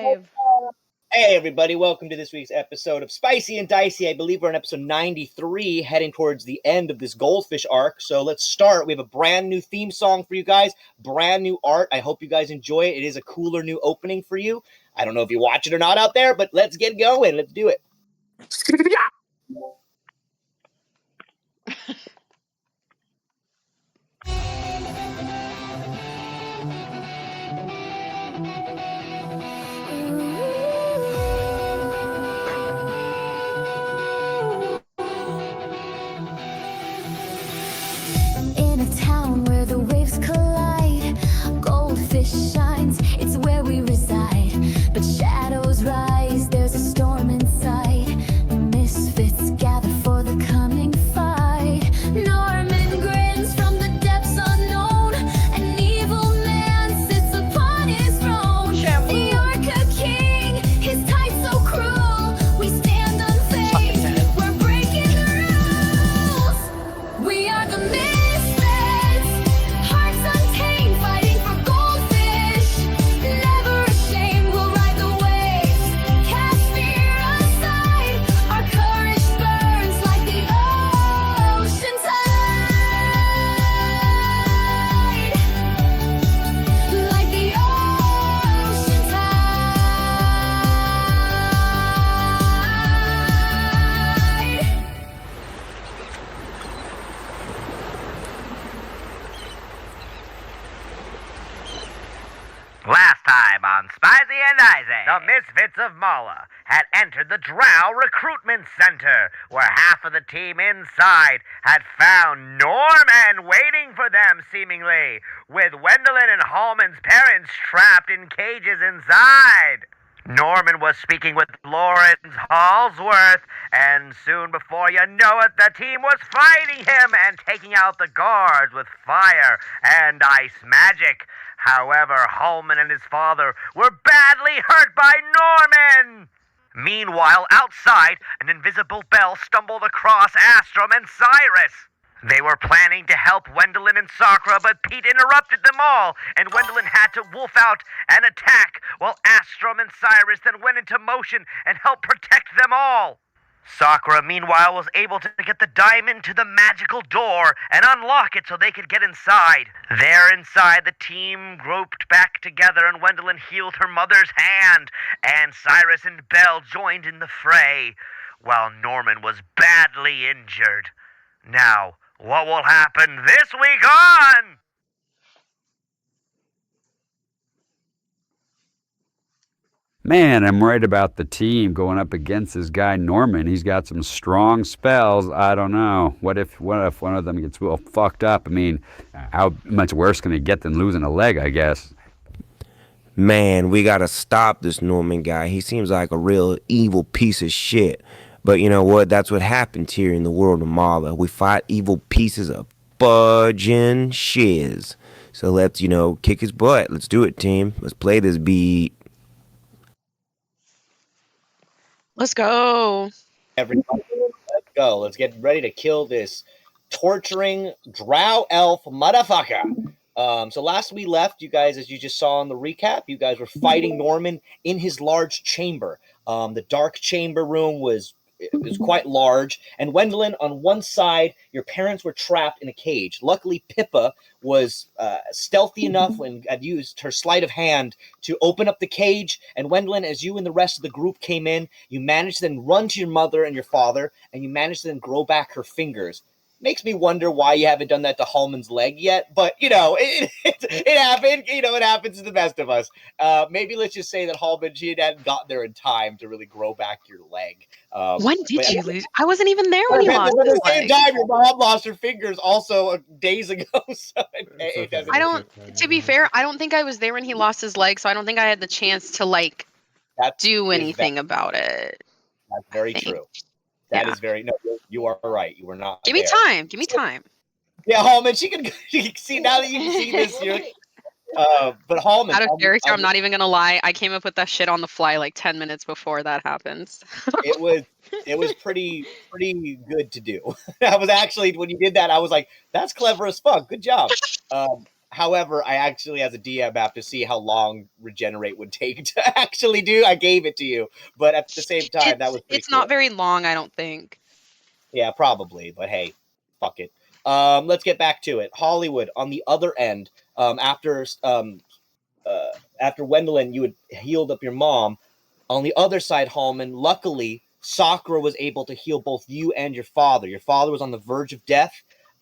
Clive. Hey everybody, welcome to this week's episode of Spicy and Dicey. I believe we're on episode 93, heading towards the end of this goldfish arc. So let's start. We have a brand new theme song for you guys, brand new art. I hope you guys enjoy it. It is a cooler new opening for you. I don't know if you watch it or not out there, but let's get going. Let's do it. In a town where the waves collide, goldfish shines, it's where we reside. But shadows rise, there's a storm inside. Misfits gather for the coming fight. Norman grins from the depths unknown. An evil man sits upon his throne. The Orca King, his tight so cruel. We stand unfazed, we're breaking the rules. We are the Misfits, hearts untamed, fighting for goldfish. Never ashamed, we'll ride the waves. Cast fear aside, our courage burns like the ocean tide. Like the ocean tide. Last time on Spicy and Dicey, the Misfits of Malla had entered the Drow Recruitment Center, where half of the team inside had found Norman waiting for them, seemingly, with Wendeline and Halmon's parents trapped in cages inside. Norman was speaking with Lawrence Hallsworth, and soon before you know it, the team was fighting him and taking out the guards with fire and ice magic. However, Halmon and his father were badly hurt by Norman. Meanwhile, outside, an invisible bell stumbled across Astrum and Sirus. They were planning to help Wendeline and Sakura, but Pete interrupted them all, and Wendeline had to wolf out an attack, while Astrum and Sirus then went into motion and helped protect them all. Sakura, meanwhile, was able to get the diamond to the magical door and unlock it so they could get inside. There inside, the team grouped back together, and Wendeline healed her mother's hand, and Sirus and Belle joined in the fray, while Norman was badly injured. Now, what will happen this week on? Man, I'm right about the team going up against this guy Norman. He's got some strong spells. I don't know. What if one of them gets real fucked up? I mean, how much worse can it get than losing a leg, I guess? Man, we gotta stop this Norman guy. He seems like a real evil piece of shit. But you know what? That's what happens here in the world of Malla. We fight evil pieces of fudging shiz. So let's, kick his butt. Let's do it, team. Let's play this beat. Let's go. Everybody, let's go. Let's get ready to kill this torturing drow elf motherfucker. So last we left, you guys, as you just saw in the recap, you guys were fighting Norman in his large chamber. The dark chamber room was quite large, and Wendeline, on one side, your parents were trapped in a cage. Luckily, Pippa was stealthy enough and had used her sleight of hand to open up the cage, and Wendeline, as you and the rest of the group came in, you managed to then run to your mother and your father, and you managed to then grow back her fingers. Makes me wonder why you haven't done that to Halmon's leg yet, but it happened. It happens to the best of us. Maybe let's just say that Halmon, she hadn't gotten there in time to really grow back your leg. When did you lose? I wasn't even there when you lost at the his same leg. time, your mom lost her fingers also days ago. So it doesn't. I don't. To be fair, I don't think I was there when he lost his leg, so I don't think I had the chance to do anything about it. That's very true. That is very, no, you are right. You were not. Give me time. Give me time. Yeah, Halmon, she can see, now that you can see this, but Halmon. Out of character, I'm not even going to lie. I came up with that shit on the fly like 10 minutes before that happens. It was pretty good to do. I was actually, when you did that, I was like, that's clever as fuck. Good job. However, I actually, as a DM, have to see how long regenerate would take to actually do. I gave it to you, but at the same time, that was pretty it's cool. not very long, I don't think. Yeah, probably, but hey, fuck it. Let's get back to it. Hollywood, on the other end, after Wendeline, you had healed up your mom. On the other side, Halmon, luckily, Sakura was able to heal both you and your father. Your father was on the verge of death,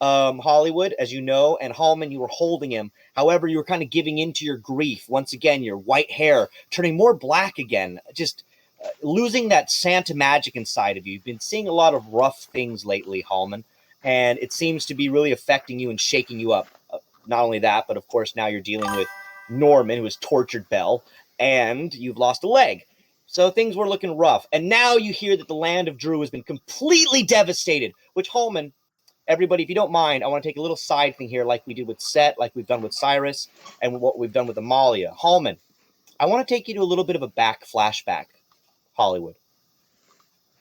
Hollywood, as you know, and Halmon, you were holding him. However, you were kind of giving into your grief. Once again, your white hair turning more black again, just losing that Santa magic inside of you. You've been seeing a lot of rough things lately, Halmon, and it seems to be really affecting you and shaking you up. Not only that, but of course, now you're dealing with Norman, who has tortured Belle, and you've lost a leg. So things were looking rough. And now you hear that the land of Drew has been completely devastated, which, Halmon, everybody, if you don't mind, I want to take a little side thing here, like we did with Sett, like we've done with Sirus, and what we've done with Amalia. Halmon, I want to take you to a little bit of a back flashback, Hollywood,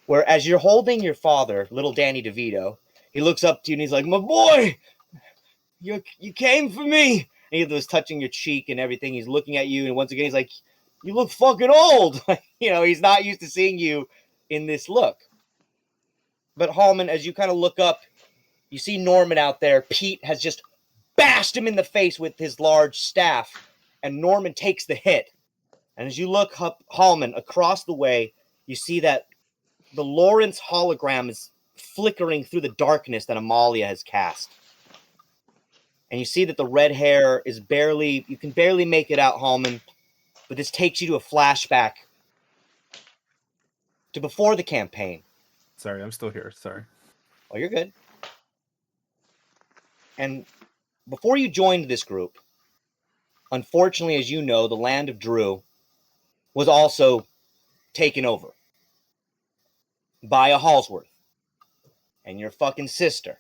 where as you're holding your father, little Danny DeVito, he looks up to you and he's like, my boy, you came for me. And he was touching your cheek and everything. He's looking at you, and once again, he's like, you look fucking old. He's not used to seeing you in this look. But Halmon, as you kind of look up, you see Norman out there. Pete has just bashed him in the face with his large staff, and Norman takes the hit. And as you look up, Halmon, across the way, you see that the Lawrence hologram is flickering through the darkness that Amalia has cast. And you see that the red hair is you can barely make it out, Halmon, but this takes you to a flashback to before the campaign. Sorry, I'm still here. Sorry. Oh, you're good. And before you joined this group, unfortunately, as you know, the land of Drew was also taken over by a Halsworth and your fucking sister.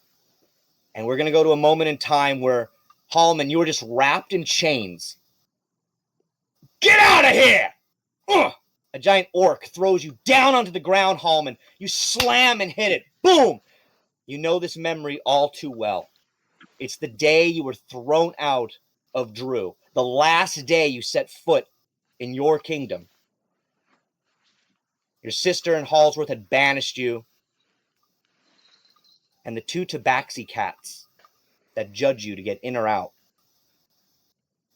And we're going to go to a moment in time where, Halmon, you were just wrapped in chains. Get out of here! Ugh! A giant orc throws you down onto the ground, Halmon. You slam and hit it. Boom! You know this memory all too well. It's the day you were thrown out of Drew. The last day you set foot in your kingdom. Your sister and Halsworth had banished you. And the two tabaxi cats that judge you to get in or out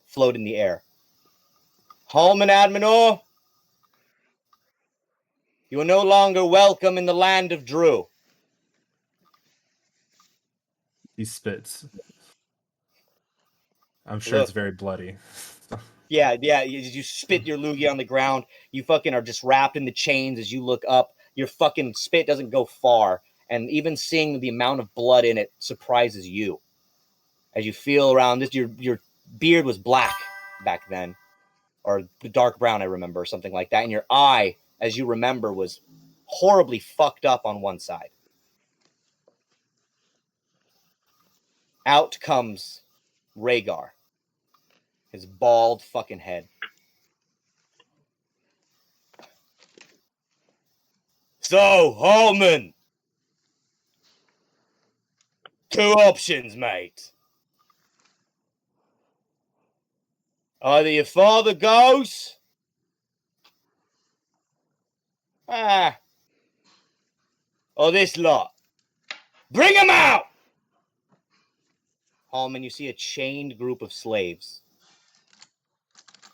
float in the air. Halmon Adminor, you are no longer welcome in the land of Drew. He spits. I'm sure it's very bloody. Yeah, you spit your loogie on the ground. You fucking are just wrapped in the chains as you look up. Your fucking spit doesn't go far. And even seeing the amount of blood in it surprises you. As you feel around this, your beard was black back then. Or dark brown, I remember, or something like that. And your eye, as you remember, was horribly fucked up on one side. Out comes Rhaegar. His bald fucking head. So, Halmon. 2 options, mate. Either your father goes, or this lot. Bring him out! Halmon, you see a chained group of slaves.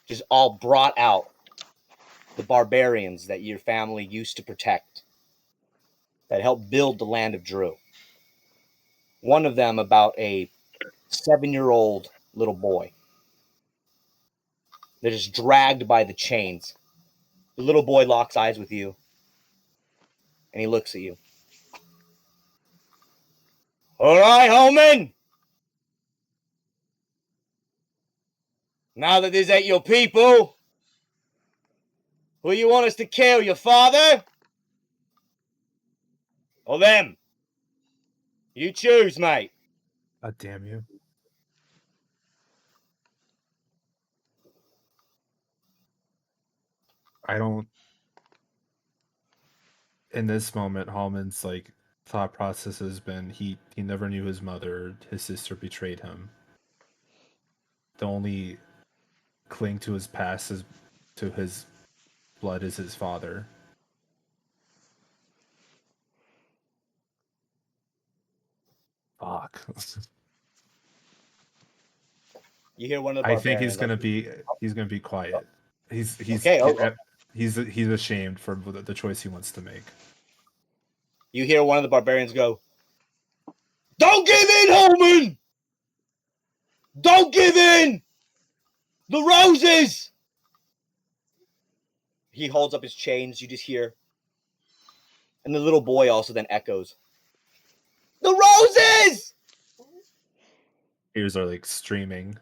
Just all brought out. The barbarians that your family used to protect. That helped build the land of Drew. One of them about a 7-year-old little boy. They're just dragged by the chains. The little boy locks eyes with you. And he looks at you. All right, Halmon. Now that this ain't your people, who you want us to kill, your father? Or them? You choose, mate. God damn you. I don't. In this moment, Halmon's thought process has been he never knew his mother. His sister betrayed him. the only cling to his past is to his blood is his father. Fuck. You hear one of the I think barbarians. he's gonna be quiet. He's Okay, he's ashamed for the choice he wants to make. You hear one of the barbarians go, "Don't give in, Halmon! Don't give in! The roses!" He holds up his chains. You just hear. And the little boy also then echoes, "The roses!" Ears are like streaming.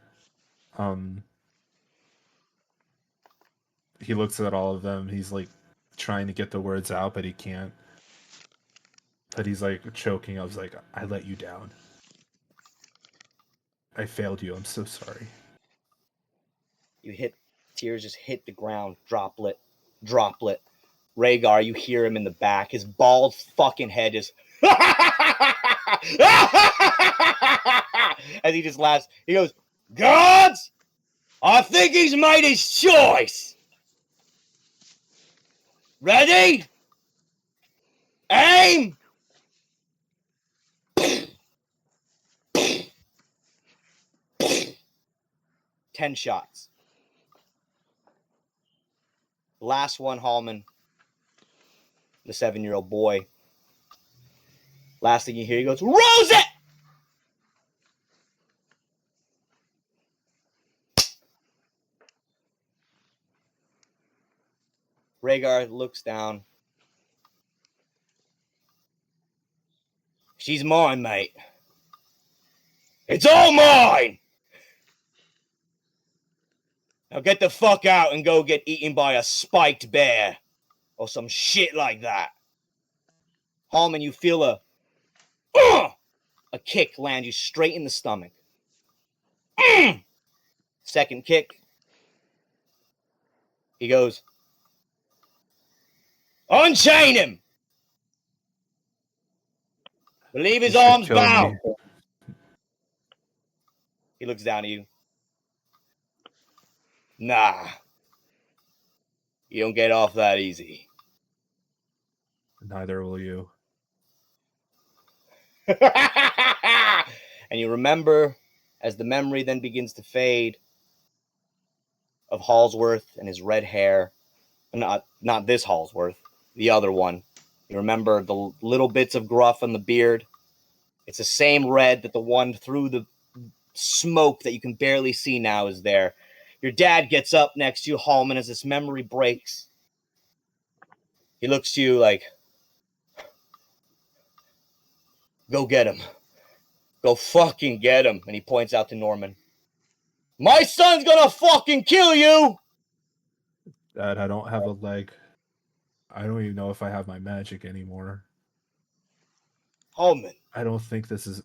He looks at all of them. He's like trying to get the words out, but he can't. But he's like choking. I was like, I let you down. I failed you. I'm so sorry. Tears just hit the ground, droplet. Rhaegar, you hear him in the back. His bald fucking head is as he just laughs. He goes, "Gods, I think he's made his choice. Ready? Aim!" 10 shots. The last one, Halmon, the 7-year-old boy. Last thing you hear, he goes, "Rose it!" Rhaegar looks down. "She's mine, mate. It's all mine! Now get the fuck out and go get eaten by a spiked bear. Or some shit like that." Halmon, you feel a kick land you straight in the stomach. Second kick. He goes, "Unchain him! Believe his arms bound." He looks down at you. "Nah. You don't get off that easy." Neither will you. And you remember, as the memory then begins to fade, of Halsworth and his red hair. Not this Halsworth, the other one. You remember the little bits of gruff on the beard. It's the same red that the one through the smoke that you can barely see now is there. Your dad gets up next to you, Halmon, as this memory breaks. He looks to you like, "Go get him. Go fucking get him." And he points out to Norman. "My son's gonna fucking kill you!" Dad, I don't have a leg. I don't even know if I have my magic anymore. Halmon. I don't think this is...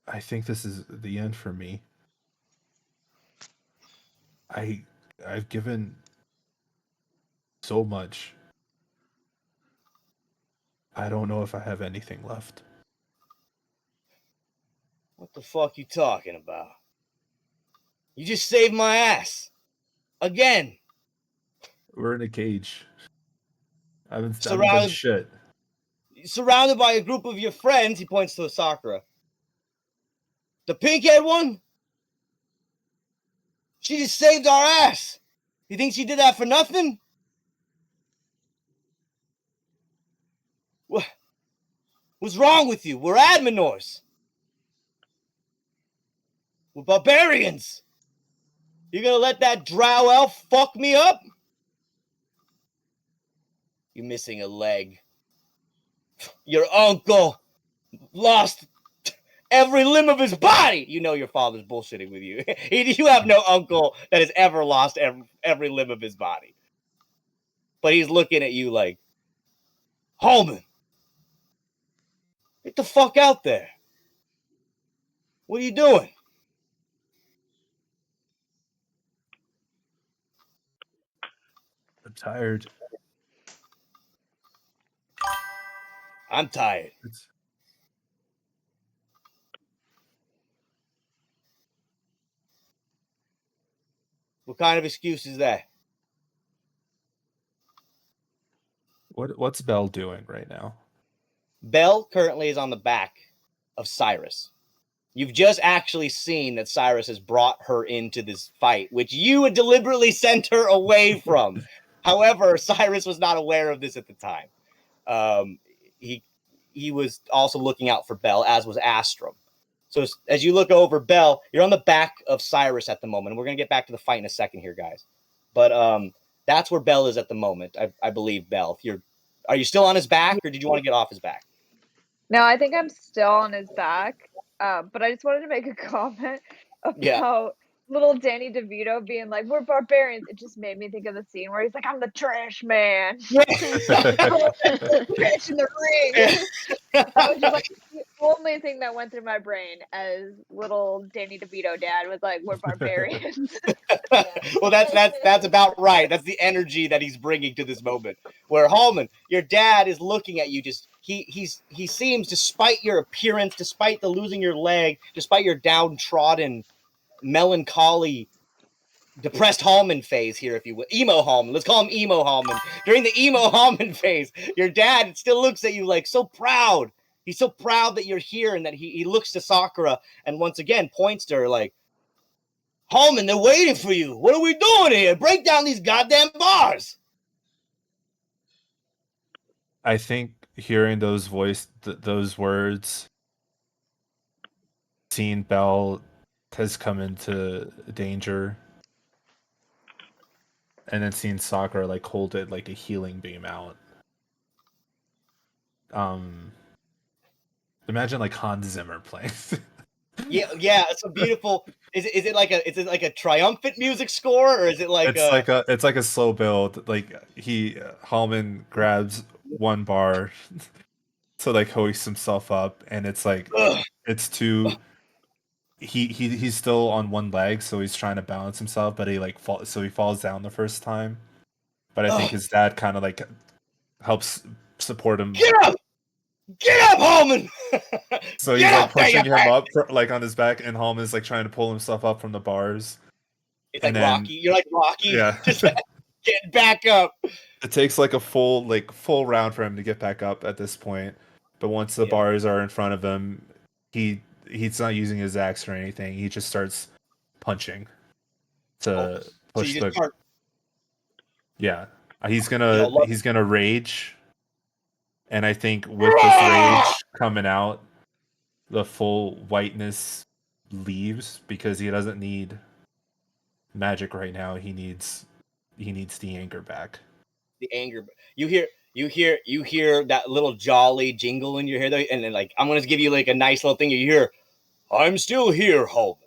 I think this is the end for me. I've given so much. I don't know if I have anything left. What the fuck you talking about? You just saved my ass. Again. We're in a cage. I haven't done shit. Surrounded by a group of your friends, he points to Sakura. The pink-haired one? She just saved our ass. You think she did that for nothing? What's wrong with you? We're Adminors. We're barbarians. You're gonna let that drow elf fuck me up? You're missing a leg. Your uncle lost every limb of his body. You know your father's bullshitting with you. You have no uncle that has ever lost every limb of his body. But he's looking at you like, "Halmon, get the fuck out there. What are you doing?" I'm tired. I'm tired. What kind of excuse is that? What's Belle doing right now? Belle currently is on the back of Sirus. You've just actually seen that Sirus has brought her into this fight, which you had deliberately sent her away from. However, Sirus was not aware of this at the time. He was also looking out for Belle, as was Astrum. So as you look over Belle, you're on the back of Sirus at the moment. We're going to get back to the fight in a second here, guys. But that's where Belle is at the moment, I believe, Belle. Are you still on his back, or did you want to get off his back? No, I think I'm still on his back. But I just wanted to make a comment about little Danny DeVito being like, "We're barbarians." It just made me think of the scene where he's like, "I'm the trash man." Trash in the ring. That was just like the only thing that went through my brain as little Danny DeVito dad was like, "We're barbarians." Well, that's about right. That's the energy that he's bringing to this moment. Where Halmon, your dad is looking at you. Just he seems, despite your appearance, despite the losing your leg, despite your downtrodden, melancholy, depressed Halmon phase here, if you will, emo Halmon. Let's call him emo Halmon. During the emo Halmon phase, your dad still looks at you like so proud. He's so proud that you're here, and that he looks to Sakura and once again points to her like, Halmon, they're waiting for you. What are we doing here? Break down these goddamn bars. I think hearing those those words, seeing Belle has come into danger, and then seeing Sakura like hold it like a healing beam out. Imagine like Hans Zimmer playing. Yeah, it's a beautiful. Is it like a triumphant music score, or is it like it's like a slow build. Like Halmon grabs one bar to like hoist himself up, and it's like it's too. He's still on one leg, so he's trying to balance himself, but he falls down the first time. But I think his dad kind of like helps support him. Get up, Halmon! So he's like pushing him up like on his back, and Halmon is like trying to pull himself up from the bars. It's like Rocky. You're like Rocky. Yeah. Just get back up. It takes like a full round for him to get back up at this point. But once the bars are in front of him, he's not using his axe or anything. He just starts punching to push the. Yeah, he's gonna rage, and I think with this rage coming out, the full whiteness leaves because he doesn't need magic right now. He needs the anger back. The anger. You hear that little jolly jingle in your head, and then like I'm gonna give you like a nice little thing. You hear, "I'm still here, Halmon.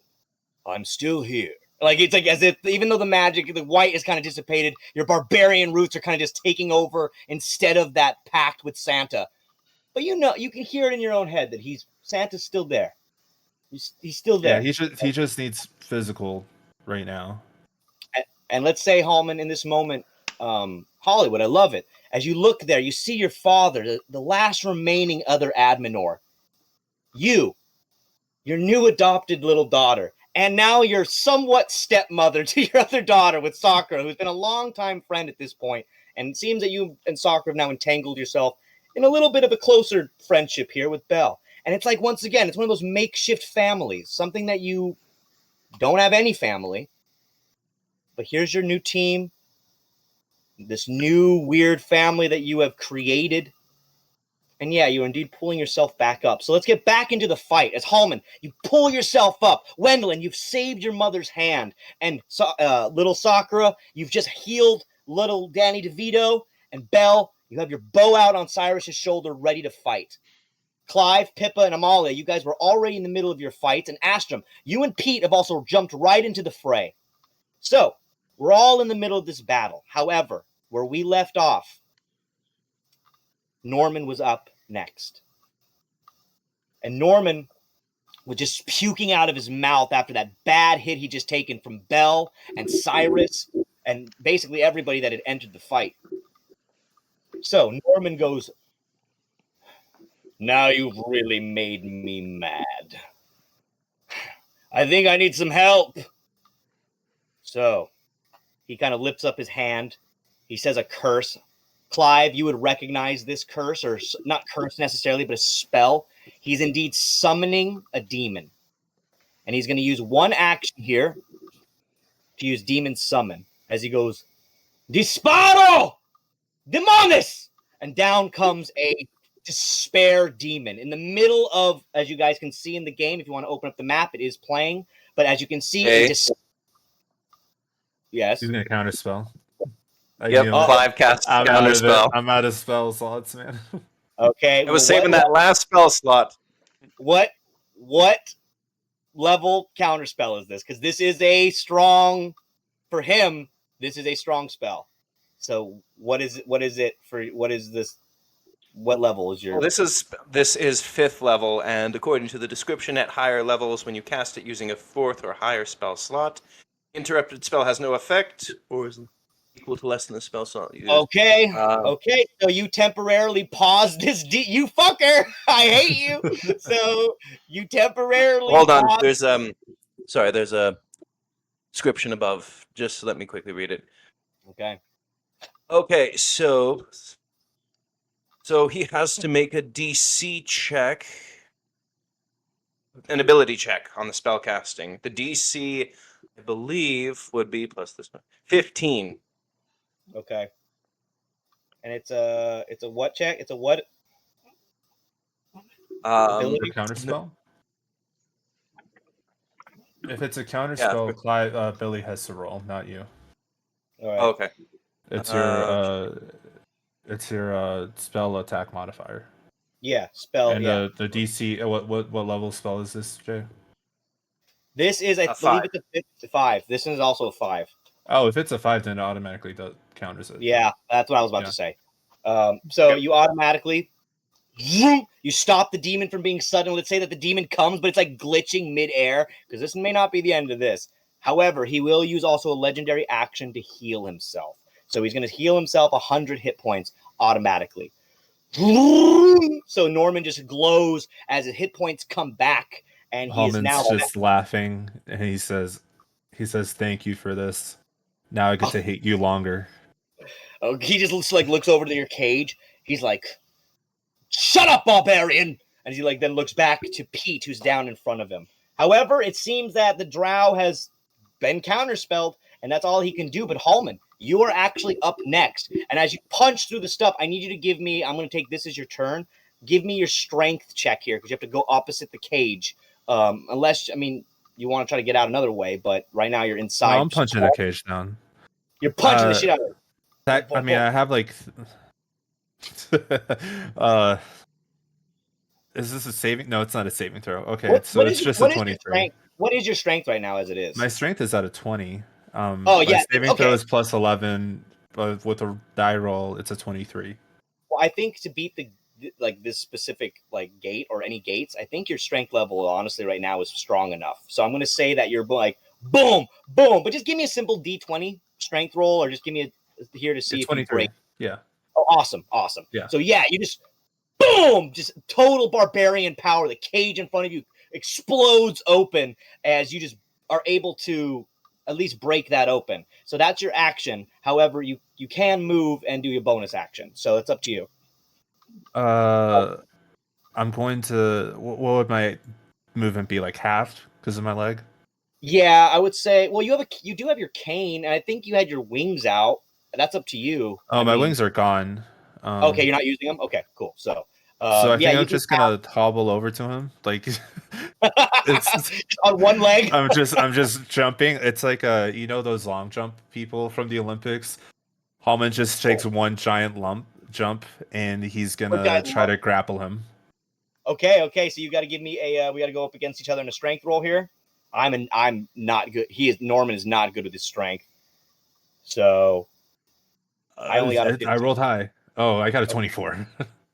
I'm still here." Like it's like as if even though the white is kind of dissipated, your barbarian roots are kind of just taking over instead of that pact with Santa. But you can hear it in your own head that Santa's still there. He's still there. Yeah, he just needs physical right now. And let's say, Halmon, in this moment, Hollywood, I love it. As you look there, you see your father, the last remaining other Adminor. Your new adopted little daughter. And now your somewhat stepmother to your other daughter with Sakura, who's been a longtime friend at this point. And it seems that you and Sakura have now entangled yourself in a little bit of a closer friendship here with Belle. And it's like, once again, it's one of those makeshift families, something that you don't have any family. But here's your new team, this new weird family that you have created. And yeah, you're indeed pulling yourself back up. So let's get back into the fight. As Halmon, you pull yourself up. Wendeline, you've saved your mother's hand. And little Sakura, you've just healed little Danny DeVito. And Belle, you have your bow out on Sirus' shoulder, ready to fight. Clive, Pippa, and Amalia, you guys were already in the middle of your fights. And Astrum, you and Pete have also jumped right into the fray. So, we're all in the middle of this battle. However, where we left off, Norman was up next. And Norman was just puking out of his mouth after that bad hit he just taken from Belle and Sirus and basically everybody that had entered the fight. So Norman goes, "Now you've really made me mad. I think I need some help. So, He kind of lifts up his hand. He says a curse. Clive, you would recognize this curse, or not curse necessarily, but a spell. He's indeed summoning a demon. And he's going to use one action here to use Demon Summon as he goes, Disparo! Demonis! And down comes a despair demon. In the middle of, as you guys can see in the game, if you want to open up the map, it is playing. But as you can see, yes. He's going to counterspell. Clive casts counterspell. I'm out of spell slots, man. Okay. I was saving that last spell slot. What level counterspell is this? Because this is a strong, for him, this is a strong spell. So what is it? What is this? What level is your? Well, this is 5th level, and according to the description, at higher levels, when you cast it using a 4th or higher spell slot, interrupted spell has no effect, or is equal to less than the spell slot used. Okay. Okay. So you temporarily pause this. You fucker! I hate you. So you temporarily. Hold on. There's there's a description above. Just let me quickly read it. Okay. Okay. So he has to make a DC check, an ability check on the spell casting. The DC, I believe, would be plus this one, 15. Okay. And it's a what check? It's a what? Ability? Counterspell? If it's a counterspell, Clive, Billy has to roll, not you. All right. Okay. It's your spell attack modifier. Yeah, spell. And yeah. the DC. What level spell is this, Jay? This is I believe it's a 5. This is also a 5. Oh, if it's a 5, then it automatically counters it. Yeah, that's what I was about to say. So you automatically you stop the demon from being sudden. Let's say that the demon comes, but it's like glitching midair, because this may not be the end of this. However, he will use also a legendary action to heal himself. So he's going to heal himself 100 hit points automatically. So Norman just glows as his hit points come back, and he is now just laughing, and he says, "Thank you for this. Now I get to hate you longer." Oh, he just looks over to your cage. He's like, "Shut up, barbarian!" And he then looks back to Pete, who's down in front of him. However, it seems that the drow has been counterspelled, and that's all he can do. But Halmon, you are actually up next. And as you punch through the stuff, I need you to give me, I'm going to take this as your turn. Give me your strength check here, because you have to go opposite the cage. Unless, you want to try to get out another way, but right now you're inside. No, I'm punching the cage down. You're punching the shit out of it. I have is this a saving? No, it's not a saving throw. Okay, it's just a 23. What is your strength right now as it is? My strength is at a 20. My saving throw is plus 11, but with a die roll, it's a 23. Well, I think to beat this specific gate or any gates, I think your strength level honestly right now is strong enough. So I'm going to say that you're boom, boom, but just give me a simple D20 strength roll, or just give me here to see if you break. Yeah. Oh, awesome. Yeah. So yeah, you just boom, just total barbarian power. The cage in front of you explodes open as you just are able to at least break that open. So that's your action. However, you can move and do your bonus action. So it's up to you. I'm going to. What would my movement be, halved because of my leg? Yeah, I would say. Well, you do have your cane, and I think you had your wings out. That's up to you. Oh, my wings are gone. Okay, you're not using them. Okay, cool. So I think I'm just gonna hobble over to him, it's on one leg. I'm just jumping. It's like those long jump people from the Olympics. Halmon just takes one giant jump, and he's gonna try to grapple him. Okay. So you got to give me we got to go up against each other in a strength roll here. I'm not good. Norman is not good with his strength. So I only got I rolled high. Oh, I got a 24.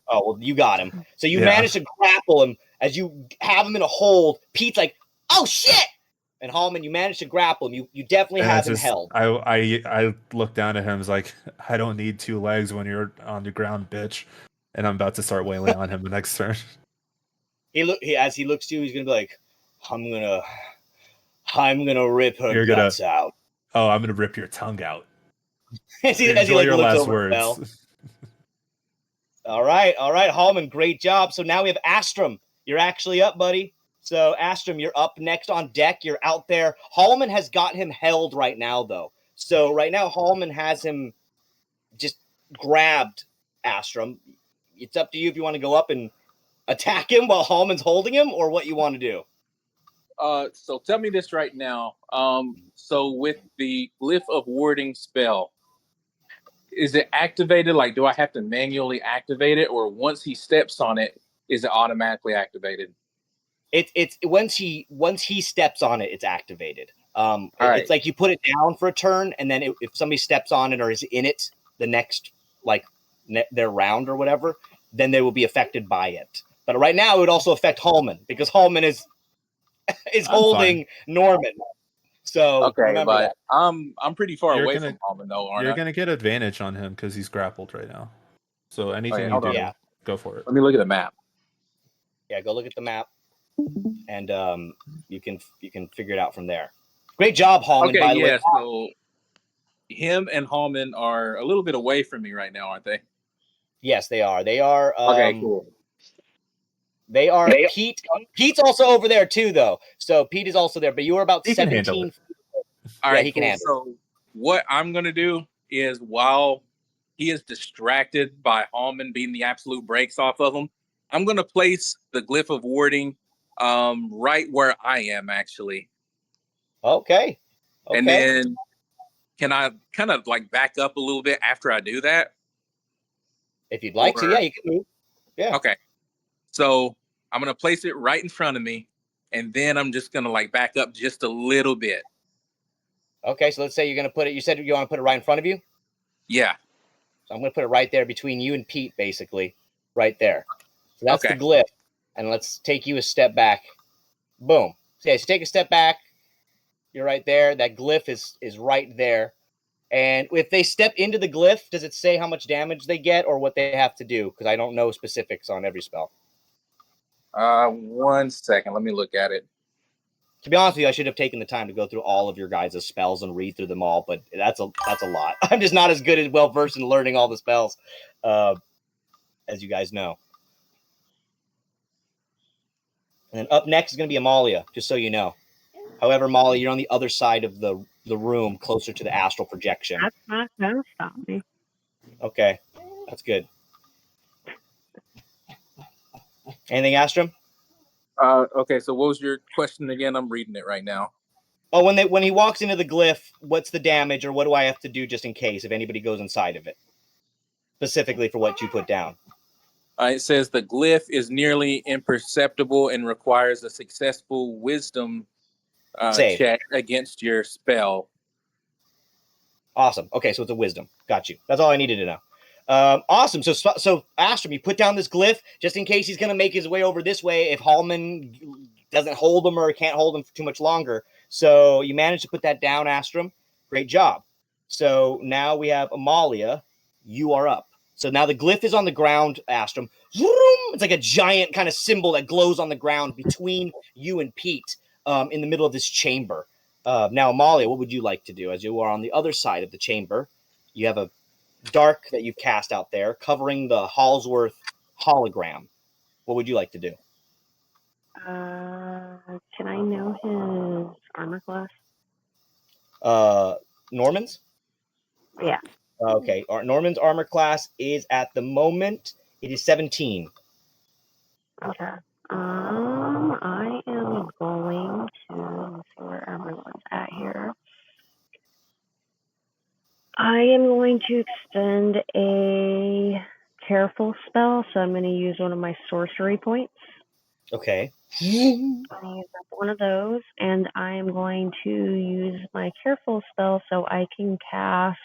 Oh, well, you got him. So you managed to grapple him as you have him in a hold. Pete's like, "Oh shit!" And Halmon, you managed to grapple him. You definitely have him held. I look down at him. It's like, I don't need 2 legs when you're on the ground, bitch. And I'm about to start wailing on him the next turn. As he looks to you, he's gonna be like, I'm gonna rip her guts out. Oh, I'm gonna rip your tongue out. as he Enjoy like your looks last over at Bell. words. All right, Halmon, great job. So now we have Astrum. You're actually up, buddy. So Astrum, you're up next on deck. You're out there. Halmon has got him held right now, though. So right now, Halmon has him just grabbed Astrum. It's up to you if you want to go up and attack him while Halmon's holding him, or what you want to do. So tell me this right now. So with the Glyph of Warding spell, is it activated? Like, do I have to manually activate it, or once he steps on it, is it automatically activated? It's once he steps on it, it's activated. All right. It's like you put it down for a turn, and then if somebody steps on it or is in it the next their round or whatever, then they will be affected by it. But right now, it would also affect Halmon because Halmon is holding Norman. So okay, but that. I'm pretty far away from Halmon though, aren't I? You're gonna get advantage on him because he's grappled right now. So anything you do, go for it. Let me look at the map. Yeah, go look at the map, and you can figure it out from there. Great job, Halmon. Okay, by the way. So him and Halmon are a little bit away from me right now, aren't they? Yes, they are. They are. Okay, cool. They are. Pete's also over there too, though. So Pete is also there, but you are about 17. All right, he can handle. So what I'm gonna do is, while he is distracted by Halmon beating the absolute brakes off of him, I'm gonna place the Glyph of Warding right where I am actually. Okay. And then can I kind of like back up a little bit after I do that? If you'd like to, yeah, you can move. Yeah. Okay. So I'm gonna place it right in front of me, and then I'm just gonna like back up just a little bit. Okay, so let's say you're gonna put it. You said you want to put it right in front of you. Yeah. So I'm gonna put it right there between you and Pete, basically, right there. So that's the glyph, and let's take you a step back. Boom. So yeah, so take a step back. You're right there. That glyph is right there. And if they step into the glyph, does it say how much damage they get or what they have to do? Because I don't know specifics on every spell. 1 second. Let me look at it. To be honest with you, I should have taken the time to go through all of your guys' spells and read through them all, but that's a lot. I'm just not as good as well versed in learning all the spells, as you guys know. And then up next is going to be Amalia, just so you know. However, Molly, you're on the other side of the room, closer to the astral projection. That's not going to stop me. Okay, that's good. Anything, Astrum? Okay, so what was your question again? I'm reading it right now. Oh, when he walks into the glyph, what's the damage, or what do I have to do just in case if anybody goes inside of it? Specifically for what you put down. It says the glyph is nearly imperceptible and requires a successful wisdom check against your spell. Awesome. Okay, so it's a wisdom. Got you. That's all I needed to know. Awesome. So Astrum, you put down this glyph just in case he's going to make his way over this way if Halmon doesn't hold him or can't hold him for too much longer. So you managed to put that down, Astrum. Great job. So now we have Amalia. You are up. So now the glyph is on the ground, Astrum. It's like a giant kind of symbol that glows on the ground between you and Pete in the middle of this chamber. Now, Amalia, what would you like to do? As you are on the other side of the chamber, you have a dark that you've cast out there covering the Hallsworth hologram. What would you like to do? Can I know his armor class? Norman's? Yeah. Okay. Norman's armor class is at the moment, it is 17. Okay. I am going to see where everyone's at here. I am going to extend a careful spell, so I'm going to use one of my sorcery points. Okay. I use up one of those, and I am going to use my careful spell so I can cast.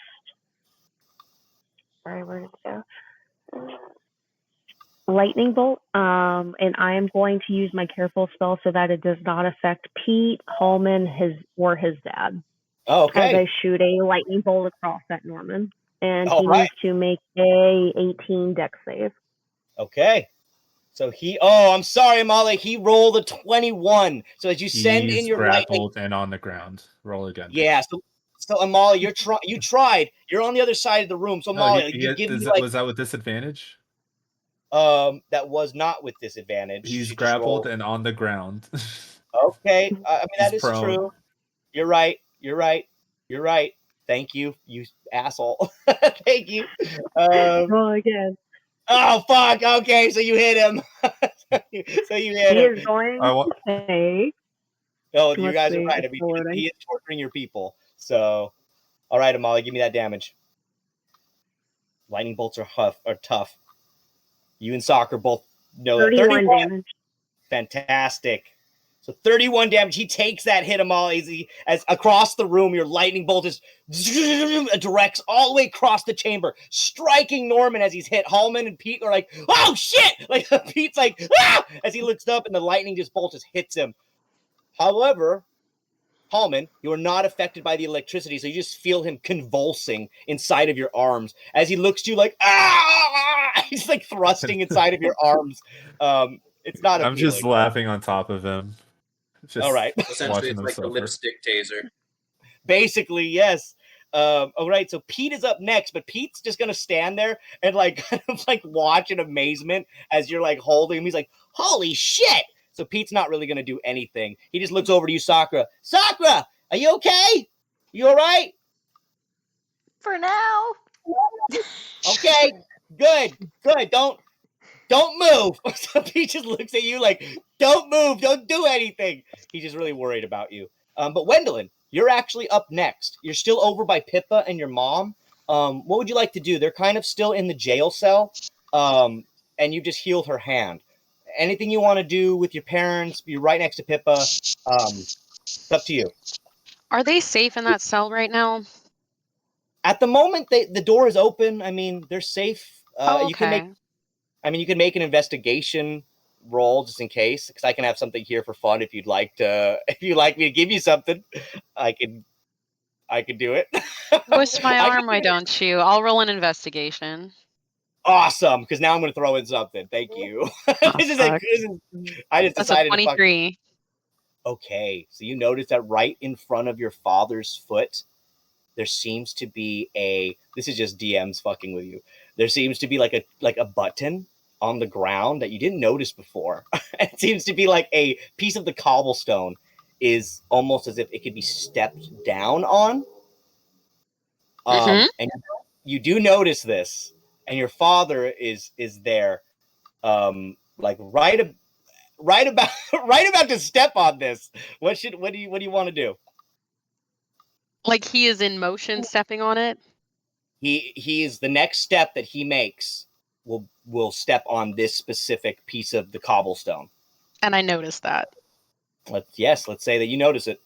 Sorry, where did it go? Lightning bolt. And I am going to use my careful spell so that it does not affect Pete, Halmon, his dad. Oh, okay. As I shoot a lightning bolt across at Norman, and All he right. needs to make a 18 dex save. Okay. So I'm sorry, Molly. He rolled a 21. So as you send in your grappled lightning, and on the ground. Roll again. yeah. So Amalia, you tried. You're on the other side of the room. So Amalia, you give me like was that with disadvantage? that was not with disadvantage. He's She just grappled rolled. and on the ground. Okay, I mean that is prone. true. You're right. You're right. You're right. Thank you, you asshole. Thank you. Roll again. Oh fuck. Okay, so you hit him. So you hit He him. is going I wa- to say. Oh, you Let's guys are see, right. I it's mean, forwarding. he is torturing your people. So, all right, Amalia, give me that damage. Lightning bolts are tough. You and Sakura both know that. 31 damage. Fantastic. So 31 damage. He takes that hit, Amalia, as across the room, your lightning bolt is directs all the way across the chamber, striking Norman as he's hit. Halmon and Pete are like, oh shit! Like Pete's like, ah! As he looks up and the lightning bolt just hits him. However, Halmon, you are not affected by the electricity, so you just feel him convulsing inside of your arms as he looks to you like, ah! He's like thrusting inside of your arms. It's not appealing. I'm just laughing on top of him. Just all right. Essentially, watching it's them like the suffer. lipstick taser. Basically, yes. All right, so Pete is up next, but Pete's just gonna stand there and like kind of like watch in amazement as you're like holding him. He's like, holy shit! So Pete's not really gonna do anything. He just looks over to you, Sakura. Sakura, are you okay? You all right? For now. Okay, good. Don't move. So Pete just looks at you like, don't move, don't do anything. He's just really worried about you. But Wendeline, you're actually up next. You're still over by Pippa and your mom. What would you like to do? They're kind of still in the jail cell, and you just healed her hand. Anything you want to do with your parents? You're right next to Pippa. It's up to you. Are they safe in that cell right now? At the moment, the door is open. I mean, they're safe. Okay. You can make an investigation roll just in case, because I can have something here for fun if you'd like to. If you'd like me to give you something, I can do it. Twist my arm, why don't you? I'll roll an investigation. Awesome, because now I'm going to throw in something. Thank you. Oh, I just That's decided a 23. Okay, so you notice that right in front of your father's foot, there seems to be this is just DMs fucking with you. There seems to be like a button on the ground that you didn't notice before. It seems to be like a piece of the cobblestone is almost as if it could be stepped down on. And you do notice this, and your father is there, like right about to step on this. What do you want to do? Like he is in motion stepping on it? He is the next step that he makes will step on this specific piece of the cobblestone. And I noticed that. Let's say that you notice it.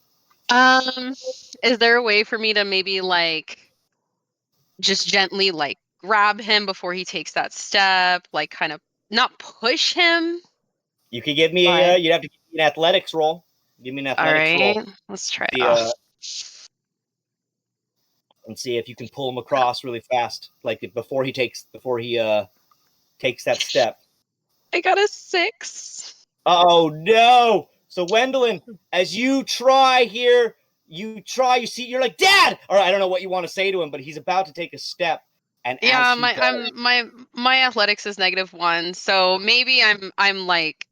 Is there a way for me to maybe like just gently like grab him before he takes that step, like kind of not push him? You could give me you'd have to give me an athletics roll. Give me an athletics roll. All right, let's try it. And see if you can pull him across really fast, like before he takes that step. I got a 6. Oh no! So Wendeline, as you try here, you see, you're like, Dad! Or I don't know what you want to say to him, but he's about to take a step. And yeah, my athletics is -1, so maybe I'm like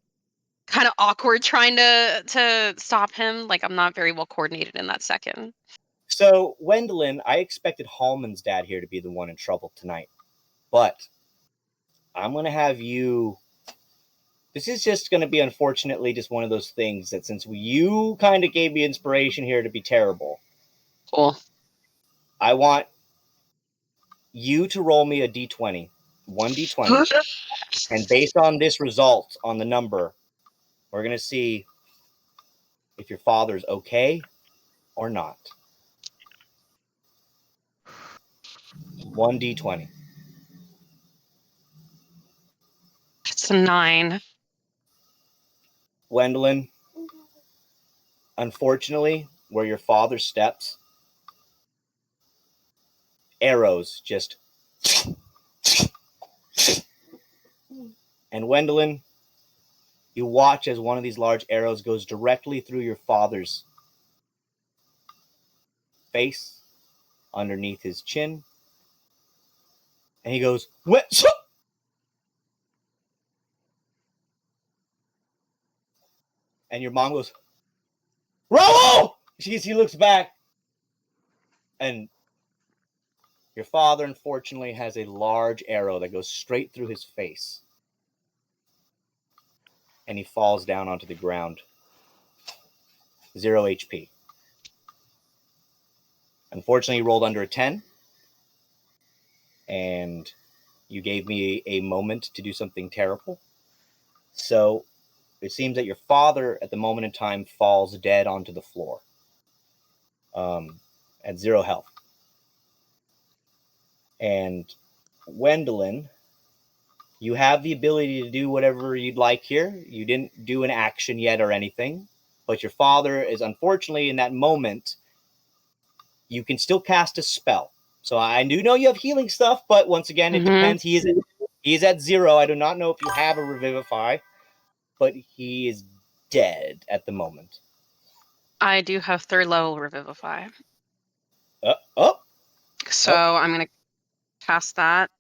kind of awkward trying to stop him. Like I'm not very well coordinated in that second. So, Wendeline, I expected Halmon's dad here to be the one in trouble tonight. But I'm going to have you... This is just going to be, unfortunately, just one of those things that since you kind of gave me inspiration here to be terrible. Cool. I want you to roll me a d20. 1 d20. And based on this result, on the number, we're going to see if your father's okay or not. 1 d20. It's a 9. Wendeline, unfortunately, where your father steps, arrows just... And Wendeline, you watch as one of these large arrows goes directly through your father's face underneath his chin. And he goes, "What?" And your mom goes, "Raul!" He looks back, and your father, unfortunately, has a large arrow that goes straight through his face. And he falls down onto the ground. 0 HP. Unfortunately, he rolled under a 10. And you gave me a moment to do something terrible. So it seems that your father, at the moment in time, falls dead onto the floor. At 0 health. And Wendeline, you have the ability to do whatever you'd like here. You didn't do an action yet or anything, but your father is unfortunately in that moment. You can still cast a spell. So I do know you have healing stuff, but once again, it depends. He is at 0. I do not know if you have a Revivify, but he is dead at the moment. I do have 3rd level Revivify. So I'm going to cast that,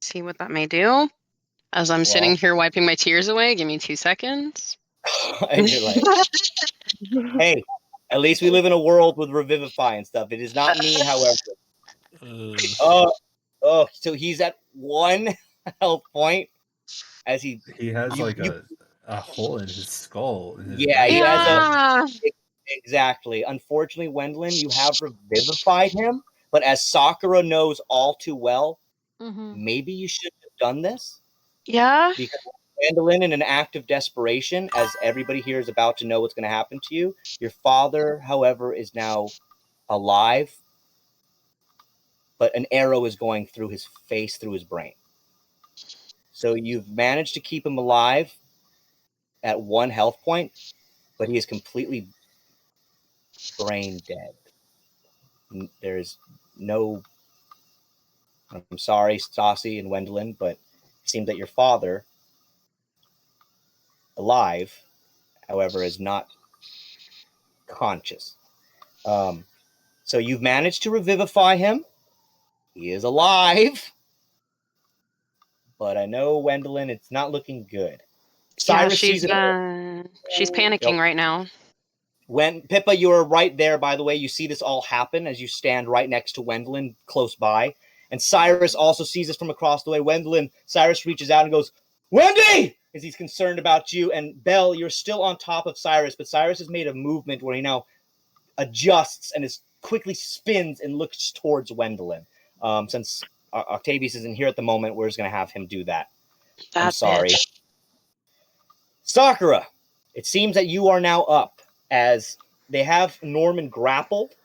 see what that may do. As I'm sitting here wiping my tears away, give me 2 seconds. And you're like, hey, at least we live in a world with Revivify and stuff. It is not me, however. So he's at 1 health point as he has a hole in his skull. In his he has a exactly. Unfortunately, Wendeline, you have revivified him, but as Sakura knows all too well, maybe you shouldn't have done this. Yeah. Because Wendeline, in an act of desperation, as everybody here is about to know what's going to happen to you, your father, however, is now alive, but an arrow is going through his face, through his brain. So you've managed to keep him alive at 1 health point, but he is completely brain dead. There's no... I'm sorry, Stassi and Wendeline, but it seems that your father, alive, however, is not conscious. So you've managed to revivify him. He is alive. But I know, Wendeline, it's not looking good. Sirus she's panicking right now. When Pippa, you are right there, by the way. You see this all happen as you stand right next to Wendeline, close by. And Sirus also sees this from across the way. Wendeline, Sirus reaches out and goes, "Wendy!" As he's concerned about you. And Belle, you're still on top of Sirus, but Sirus has made a movement where he now adjusts and quickly spins and looks towards Wendeline. Since Octavius isn't here at the moment, we're just going to have him do that. I'm sorry. Sakura, it seems that you are now up, as they have Norman grappled,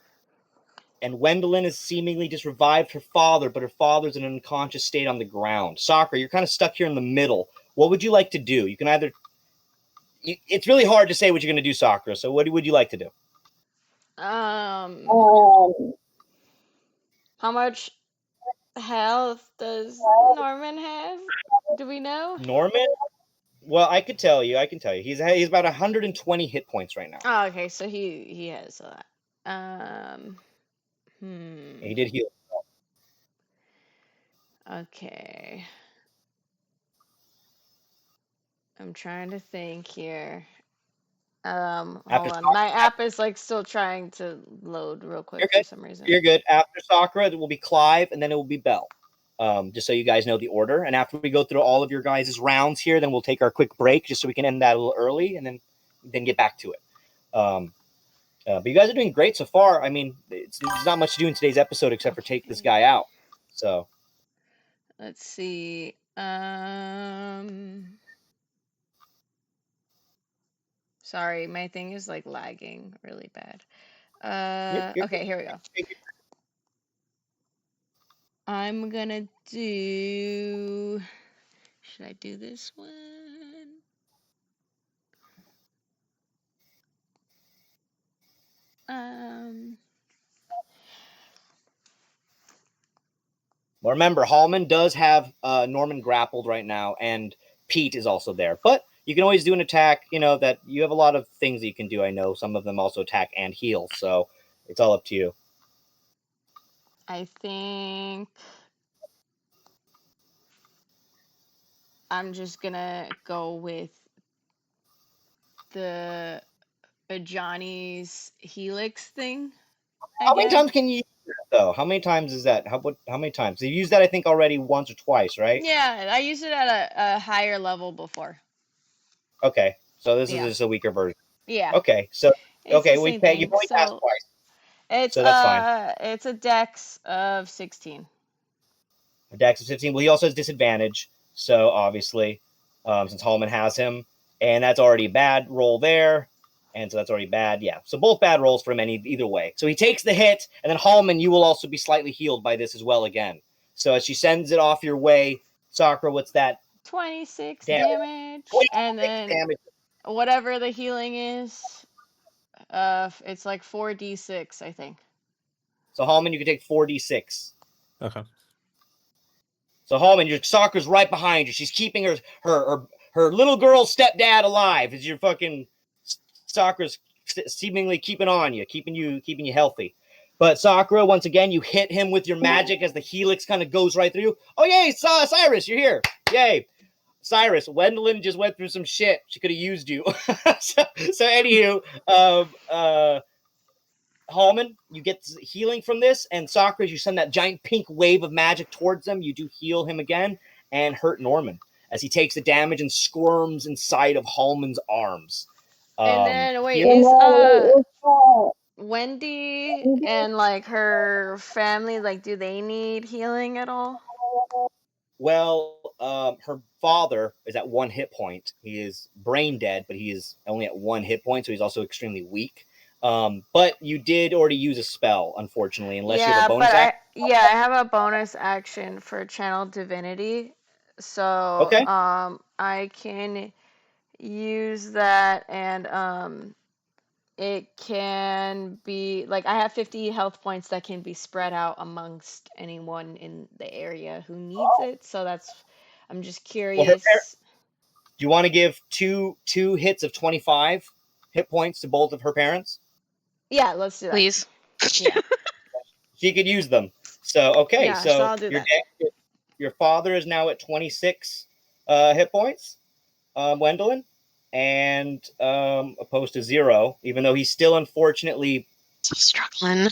and Wendeline has seemingly just revived her father, but her father's in an unconscious state on the ground. Sakura, you're kind of stuck here in the middle. What would you like to do? You can either... It's really hard to say what you're going to do, Sakura, so what would you like to do? How much health does Norman have? Do we know? Norman? Well, I can tell you. He's about 120 hit points right now. Oh, okay, so he has a lot. He did heal. Okay. I'm trying to think here. Hold on. My app is still trying to load real quick for some reason. You're good. After Sakura, it will be Clive, and then it will be Belle. Just so you guys know the order. And after we go through all of your guys' rounds here, then we'll take our quick break just so we can end that a little early and then get back to it. But you guys are doing great so far. I mean, there's not much to do in today's episode except for take this guy out. So let's see. Sorry, my thing is lagging really bad. Okay, here we go. I'm gonna do... Should I do this one? Well, remember, Halmon does have Norman grappled right now, and Pete is also there. But you can always do an attack, that you have a lot of things that you can do. I know some of them also attack and heal, so it's all up to you. I think I'm just gonna go with the Johnny's Helix thing. How many times can you use that, though? How many times is that? How many times? You used that, I think, already once or twice, right? Yeah, I used it at a higher level before. Okay, so this is just a weaker version. Yeah. Okay, so It's the you same only thing. passed twice. It's So that's fine. It's a dex of 16. A dex of 15. Well, he also has disadvantage, so obviously, since Halmon has him, and that's already a bad roll there, and so that's already bad. Yeah, so both bad rolls for him either way. So he takes the hit, and then Halmon, you will also be slightly healed by this as well again. So as she sends it off your way, Sakura, what's that? 26 damage. damage, and then whatever the healing is, it's like 4d6, I think. So Halmon, you can take 4d6. Okay. So Halmon, your Sakura's right behind you. She's keeping her little girl stepdad alive. As your fucking Sakura's seemingly keeping on you, keeping you healthy. But Sakura, once again, you hit him with your magic as the helix kind of goes right through you. Oh yay, Sirus, you're here! Yay, Sirus. Wendeline just went through some shit. She could have used you. so anywho, Halmon, you get healing from this, and Sakura, you send that giant pink wave of magic towards him. You do heal him again and hurt Norman as he takes the damage and squirms inside of Halmon's arms. And then wait, is Wendy and like her family, like, do they need healing at all? Well, her father is at 1 hit point. He is brain dead, but he is only at 1 hit point, so he's also extremely weak. But you did already use a spell, unfortunately, unless you have a bonus action. I have a bonus action for Channel Divinity. So I can use that, and it can be like I have 50 health points that can be spread out amongst anyone in the area who needs it. So I'm just curious. Do you want to give two hits of 25 hit points to both of her parents? Yeah, let's do that. Please. Yeah. She could use them. So okay, Yeah, so I'll do that. Your father is now at 26 hit points, Wendeline, and opposed to 0, even though he's still unfortunately struggling.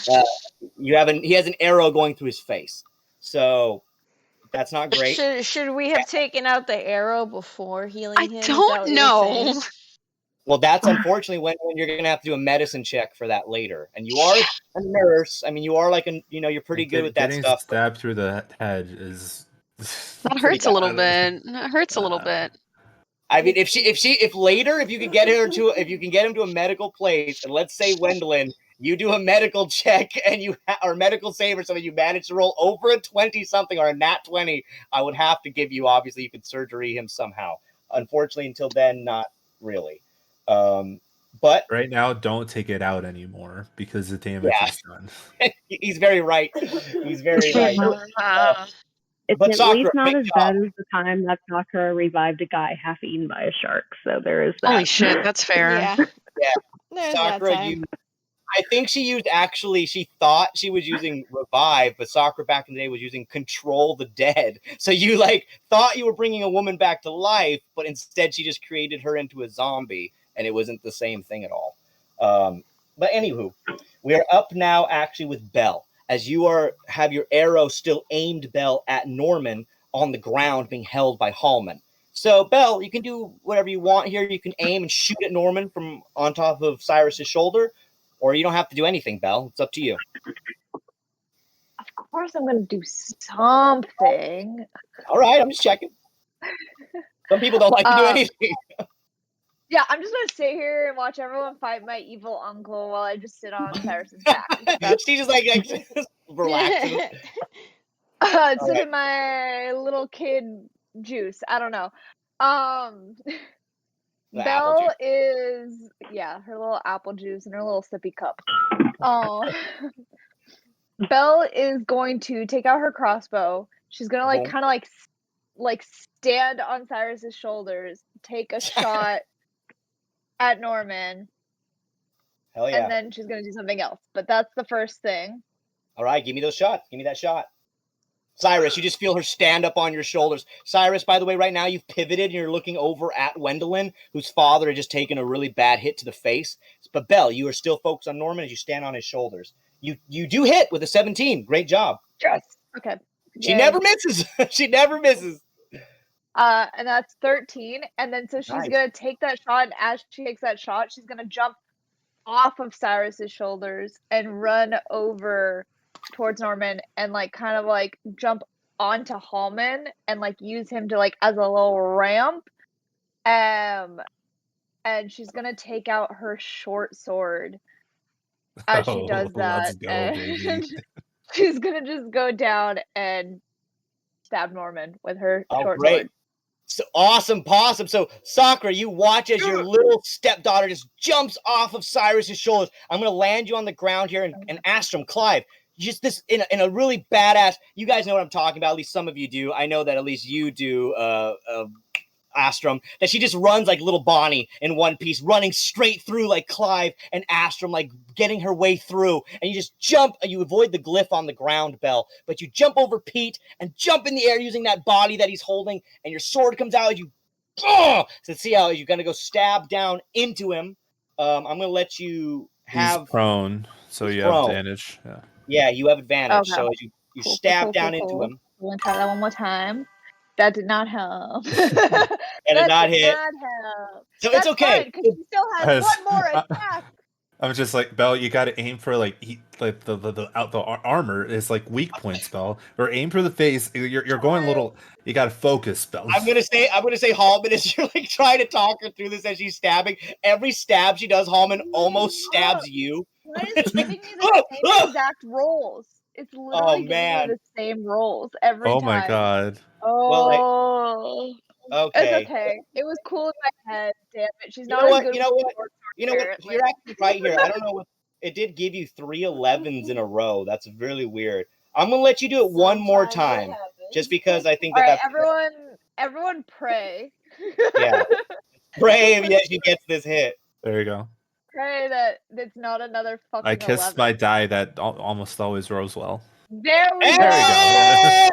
He has an arrow going through his face, so that's not great. Should we have taken out the arrow before healing him? I don't know. Well, that's unfortunately when you're going to have to do a medicine check for that later. And you are a nurse. I mean, you are like you're pretty good with that stuff. Getting stabbed through the head is that hurts a little bit. That hurts a little bit. I mean, if you can get him to a medical place, and let's say Wendeline, you do a medical check and or medical save or something, you manage to roll over a 20-something or a nat 20, I would have to give you, obviously, you could surgery him somehow. Unfortunately, until then, not really. But right now, don't take it out anymore because the damage is done. He's very right. He's very right. It's but at Sakura, least not as bad as the time that Sakura revived a guy half eaten by a shark. So there is that. Holy shit, that's fair. Yeah. Sakura, I think she thought she was using revive, but Sakura back in the day was using control the dead. So you thought you were bringing a woman back to life, but instead she just created her into a zombie, and it wasn't the same thing at all. But anywho, we are up now actually with Belle, as you have your arrow still aimed, Belle, at Norman on the ground being held by Halmon. So, Belle, you can do whatever you want here. You can aim and shoot at Norman from on top of Sirus's shoulder, or you don't have to do anything, Belle. It's up to you. Of course I'm going to do something. All right, I'm just checking. Some people don't like to do anything. Yeah, I'm just going to sit here and watch everyone fight my evil uncle while I just sit on Sirus's back. She's just relaxing. Sipping my little kid juice. I don't know. Belle is her little apple juice in her little sippy cup. Belle is going to take out her crossbow. She's gonna kind of stand on Sirus's shoulders, take a shot at Norman. Hell yeah. And then she's gonna do something else. But that's the first thing. All right, give me those shots. Give me that shot. Sirus, you just feel her stand up on your shoulders. Sirus, by the way, right now you've pivoted and you're looking over at Wendeline, whose father had just taken a really bad hit to the face. But Belle, you are still focused on Norman as you stand on his shoulders. You do hit with a 17. Great job. Yes. Okay. She Yay. never misses. She never misses. And that's 13. And then so she's Nice. gonna take that shot, and as she takes that shot, she's gonna jump off of Cyrus's shoulders and run over towards Norman and like kind of like jump onto Halmon and like use him to like as a little ramp. And she's gonna take out her short sword as she does that. Let's go, And baby. she's gonna just go down and stab Norman with her short great. sword. So awesome, possum. So Sakura, you watch as your little stepdaughter just jumps off of Cyrus's shoulders. I'm gonna land you on the ground here and Astrum, Clive, just this in a really badass. You guys know what I'm talking about. At least some of you do. I know that at least you do. Astrum, that she just runs like little Bonnie in one piece, running straight through like Clive and Astrum, like getting her way through. And you just jump, and you avoid the glyph on the ground, Belle, but you jump over Pete and jump in the air using that body that he's holding, and your sword comes out as you. So see how you're gonna go stab down into him. I'm gonna let you have. He's prone, so you have advantage. Yeah, you have advantage. Okay. So as you stab down into him. We're gonna try that one more time. That did not help. That did not hit. So That's it's okay. Because she still has one more attack. I'm just like, Belle, you got to aim for like the armor is like weak points, Belle, or aim for the face. You're going a little. You got to focus, Belle. I'm gonna say Halmon as you're like trying to talk her through this as she's stabbing. Every stab she does, Halmon almost stabs you. Why is it giving me the same exact rolls? It's literally giving me the same rolls every time. Oh my god. Oh. Well, okay. It's okay. It was cool in my head. Damn it. She's You not know as what? good. You know what? You're actually right here. I don't know what it did give you 3 11s in a row. That's really weird. I'm gonna let you do it one more time, just because I think that's everyone pray. Yeah. Pray as she gets this hit. There you go. Pray that it's not another fucking. I kissed 11. my die that almost always rolls well. There we go.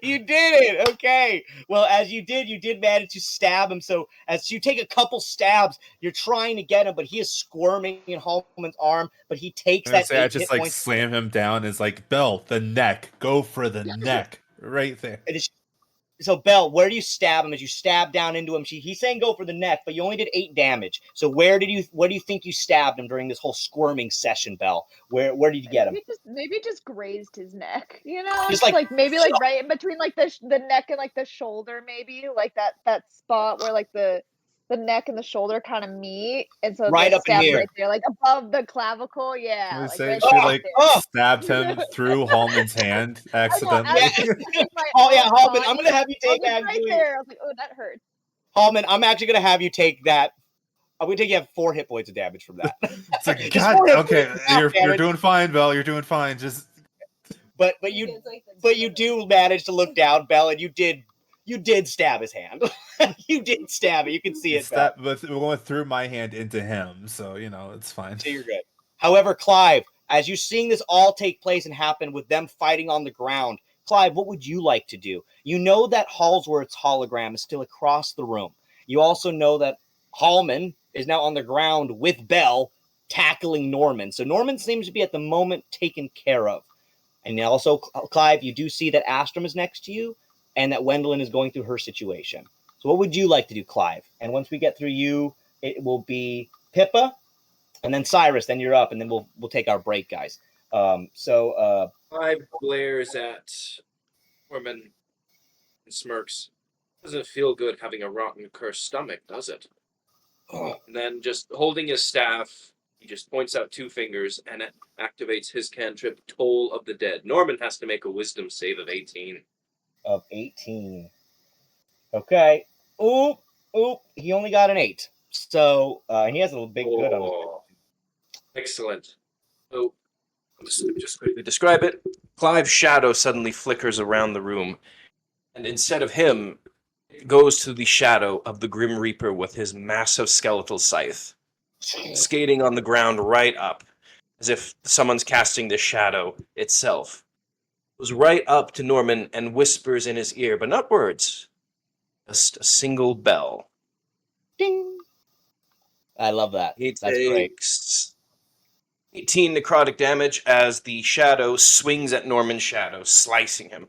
You did it. Okay. Well, as you did manage to stab him. So as you take a couple stabs, you're trying to get him, but he is squirming in Halmon's arm. But he takes that. I just like slam him down. Is like, Belle, the neck. Go for the neck. Right there. So Belle, where do you stab him? As you stab down into him, he's saying go for the neck, but you only did 8 damage. So where do you think you stabbed him during this whole squirming session, Belle? Where did you get him? Maybe just grazed his neck. You know, just like maybe like right in between like the neck and like the shoulder, maybe like that spot where like the neck and the shoulder kind of meet, and so right up in here, right there, like above the clavicle. Yeah, like say she stabbed him through Halmon's hand accidentally. Halmon, I'm gonna have you take that. Right there, I was like, oh, that hurts. Halmon, I'm actually gonna have you take that. I'm gonna take you have 4 hit points of damage from that. It's like, God, okay, you're doing fine, Belle. You're doing fine. Just, but you do manage to look down, Belle, and you did stab his hand. You did stab it. You can see it. But we're going through my hand into him, so it's fine. So you're good. However, Clive, as you're seeing this all take place and happen with them fighting on the ground, Clive, what would you like to do? You know that Halsworth's hologram is still across the room. You also know that Halmon is now on the ground with Belle tackling Norman. So Norman seems to be at the moment taken care of. And also, Clive, you do see that Astrum is next to you and that Wendeline is going through her situation. So what would you like to do, Clive? And once we get through you, it will be Pippa and then Sirus, then you're up, and then we'll take our break, guys. Clive glares at Norman and smirks. Doesn't feel good having a rotten, cursed stomach, does it? And then just holding his staff, he just points out 2 fingers and it activates his cantrip, Toll of the Dead. Norman has to make a wisdom save of 18. Of 18. Okay. Oop. He only got an 8. So, and he has a little big good on him. Excellent. So, just quickly describe it. Clive's shadow suddenly flickers around the room, and instead of him, it goes to the shadow of the Grim Reaper with his massive skeletal scythe, skating on the ground right up. as if someone's casting the shadow itself. Goes right up to Norman and whispers in his ear, but not words, just a single bell. Ding. I love that. He That's great. takes 18 necrotic damage as the shadow swings at Norman's shadow, slicing him.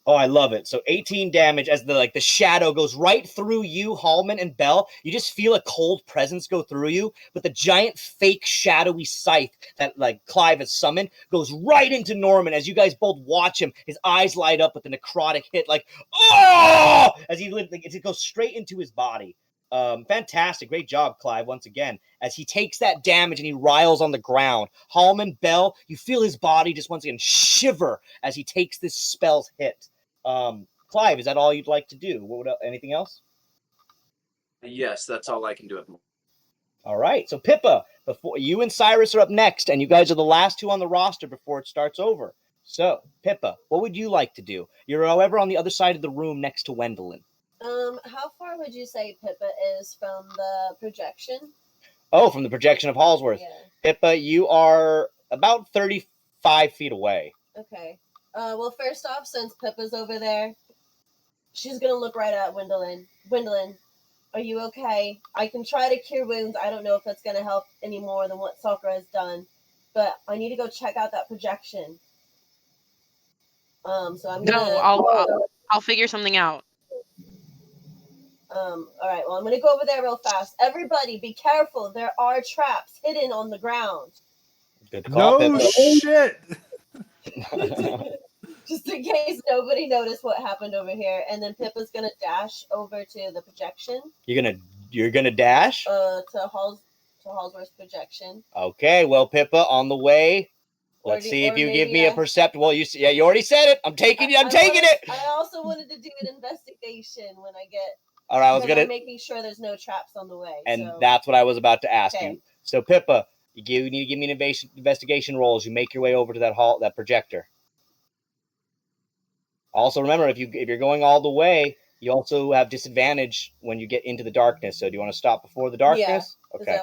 Oh, I love it. So 18 damage as the shadow goes right through you, Halmon and Bell. You just feel a cold presence go through you, but the giant fake shadowy scythe that Clive has summoned goes right into Norman as you guys both watch him. His eyes light up with the necrotic hit, oh! As it goes straight into his body. Fantastic. Great job, Clive, once again, as he takes that damage and he riles on the ground. Halmon, Bell, you feel his body just once again shiver as he takes this spell's hit. Clive, is that all you'd like to do? Anything else? Yes, that's all I can do at the moment. All right. So Pippa, before you and Sirus are up next, and you guys are the last two on the roster before it starts over. So, Pippa, what would you like to do? You're, however, on the other side of the room next to Wendeline. How far would you say Pippa is from the projection? Oh, from the projection of Halsworth. Yeah. Pippa, you are about 35 feet away. Okay. Well, first off, since Pippa's over there, she's gonna look right at Wendeline. Wendeline, are you okay? I can try to cure wounds. I don't know if that's gonna help any more than what Sakura has done, but I need to go check out that projection. So I'm gonna. No, I'll figure something out. All right. Well, I'm gonna go over there real fast. Everybody, be careful. There are traps hidden on the ground. Good call, No Pippa. shit. Just in case nobody noticed what happened over here, and then Pippa's gonna dash over to the projection. You're gonna dash? To Halsworth's projection. Okay. Well, Pippa, on the way. Let's see if you give me a percept. Well, you already said it. I'm taking it. I also wanted to do an investigation when I get. All right, I'm making sure there's no traps on the way. And so. that's what I was about to ask you. So, Pippa, you need to give me an investigation roll as you make your way over to that projector. Also, remember, if you're going all the way, you also have disadvantage when you get into the darkness. So, do you want to stop before the darkness? Yeah, okay.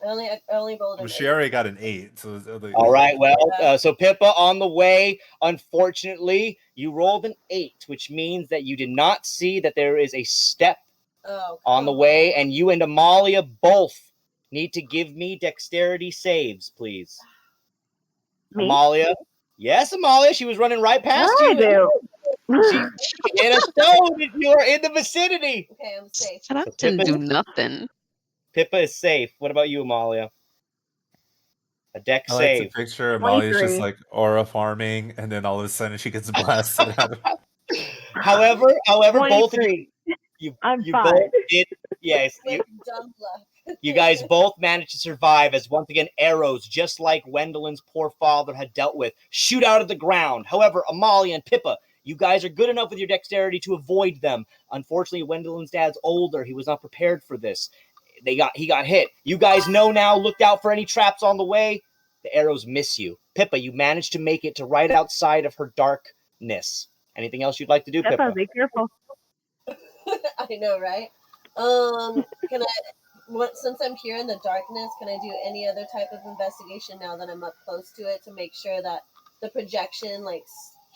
I only rolled an 8. She already got an 8. So all right. Well, so Pippa, on the way, unfortunately, you rolled an 8, which means that you did not see that there is a step on the way, and you and Amalia both need to give me dexterity saves, please. Me? Amalia. Yes, Amalia. She was running right past I you. do. She hit a stone if you are in the vicinity. Okay, I'm safe. That didn't do nothing. Pippa is safe. What about you, Amalia? A dex I save. like to picture Amalia's 23. just like aura farming, and then all of a sudden she gets blasted out of However, both of you I'm you fine. both did. Yes, With dumb luck. you guys both managed to survive as once again arrows, just like Wendeline's poor father had dealt with, shoot out of the ground. However, Amalia and Pippa, you guys are good enough with your dexterity to avoid them. Unfortunately, Wendeline's dad's older. He was not prepared for this. He got hit. You guys know now, look out for any traps on the way. The arrows miss you. Pippa, you managed to make it to right outside of her darkness. Anything else you'd like to do, Pippa? Be careful. I know, right? Can I, since I'm here in the darkness, can I do any other type of investigation now that I'm up close to it to make sure that the projection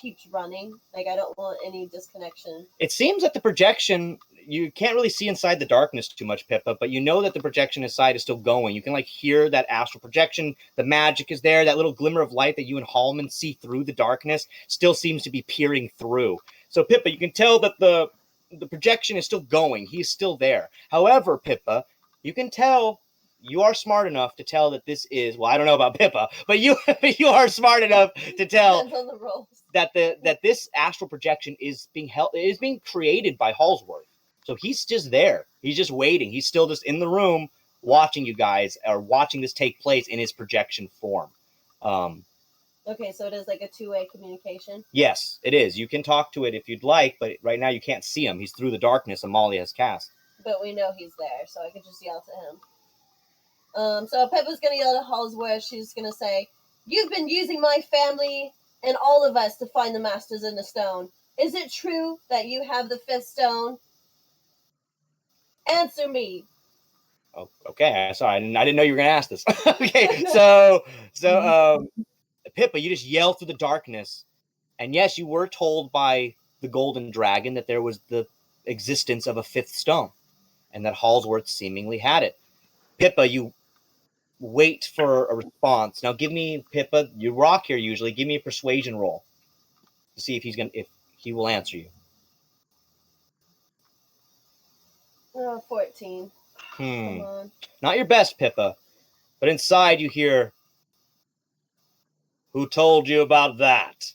keeps running? I don't want any disconnection. It seems that the projection, you can't really see inside the darkness too much, Pippa, but you know that the projection inside is still going. You can hear that astral projection. The magic is there. That little glimmer of light that you and Halmon see through the darkness still seems to be peering through. So, Pippa, you can tell that the projection is still going. He's still there. However, Pippa, you can tell, you are smart enough to tell that this is, well, I don't know about Pippa, but you are smart enough to tell that this astral projection is being created by Halsworth. So he's just there. He's just waiting. He's still just in the room watching you guys, or watching this take place in his projection form. Okay, so it is a two-way communication? Yes, it is. You can talk to it if you'd like, but right now you can't see him. He's through the darkness Amalia has cast. But we know he's there, so I could just yell to him. So Pippa's going to yell to Halsworth. She's going to say, "You've been using my family and all of us to find the Masters in the Stone. Is it true that you have the 5th stone? Answer me." Oh, okay. Sorry, I didn't know you were gonna ask this. Okay, so Pippa, you just yell through the darkness, and yes, you were told by the golden dragon that there was the existence of a fifth stone, and that Halsworth seemingly had it. Pippa, you wait for a response. Now, give me, Pippa, you rock here usually. Give me a persuasion roll to see if he will answer you. 14. Come on. Not your best, Pippa, but inside you hear, "Who told you about that?"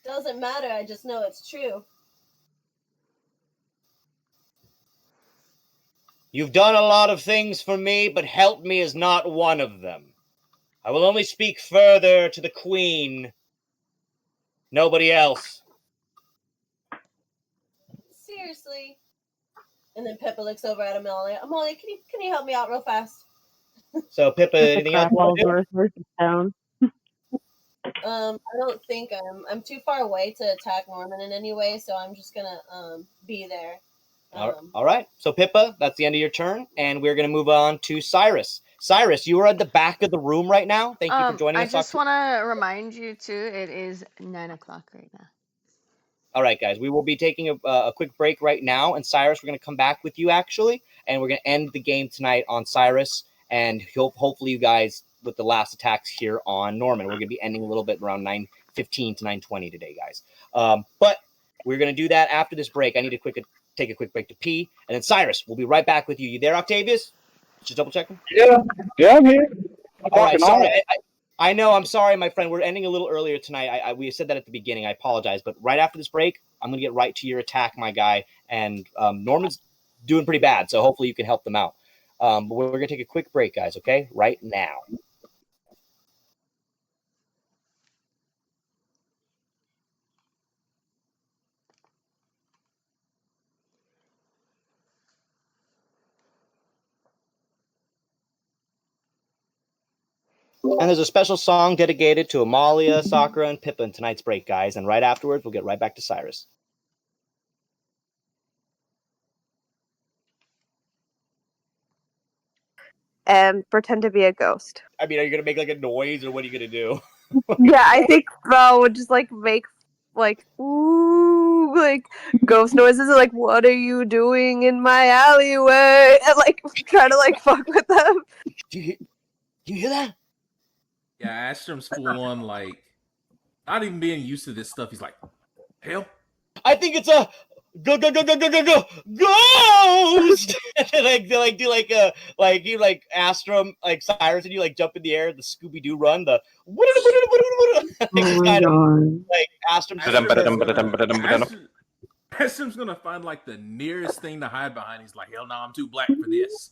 Doesn't matter. I just know it's true. You've done a lot of things for me, but help me is not one of them. I will only speak further to the Queen. Nobody else. Seriously. And then Pippa looks over at Amalia. Amalia, can you help me out real fast? So Pippa, anything else? I don't think I'm too far away to attack Norman in any way, so I'm just gonna be there. All right. So Pippa, that's the end of your turn, and we're gonna move on to Sirus. Cyrus, you are at the back of the room right now. Thank you for joining us. I just want to remind you too. It is 9 o'clock right now. All right, guys, we will be taking a quick break right now, and Cyrus, we're going to come back with you, actually, and we're going to end the game tonight on Cyrus, and hopefully you guys with the last attacks here on Norman. We're going to be ending a little bit around 9:15 to 9:20 today, guys. But we're going to do that after this break. I need to take a quick break to pee, and then Cyrus, we'll be right back with you. You there, Octavius? Just double checking. Yeah, I'm here. All right, sorry. I know. I'm sorry, my friend. We're ending a little earlier tonight. We said that at the beginning. I apologize. But right after this break, I'm going to get right to your attack, my guy. And Norman's doing pretty bad, so hopefully you can help them out. But we're going to take a quick break, guys, okay? Right now. And there's a special song dedicated to Amalia, Sakura, and Pippa in tonight's break, guys. And right afterwards, we'll get right back to Cyrus. And pretend to be a ghost. I mean, are you going to make like a noise, or what are you going to do? Yeah, I think Val would just like make like ooh, like ghost noises, like "What are you doing in my alleyway?" and like try to like fuck with them. Do you hear that? Yeah, Astrom's full on like not even being used to this stuff. He's like, hell. I think it's a ghost. they do like you like Astrom like Cyrus, and you like jump in the air, the Scooby Doo run, the I think it's kind of like Astrom. Astrom's gonna find like the nearest thing to hide behind. He's like, hell no, I'm too black for this.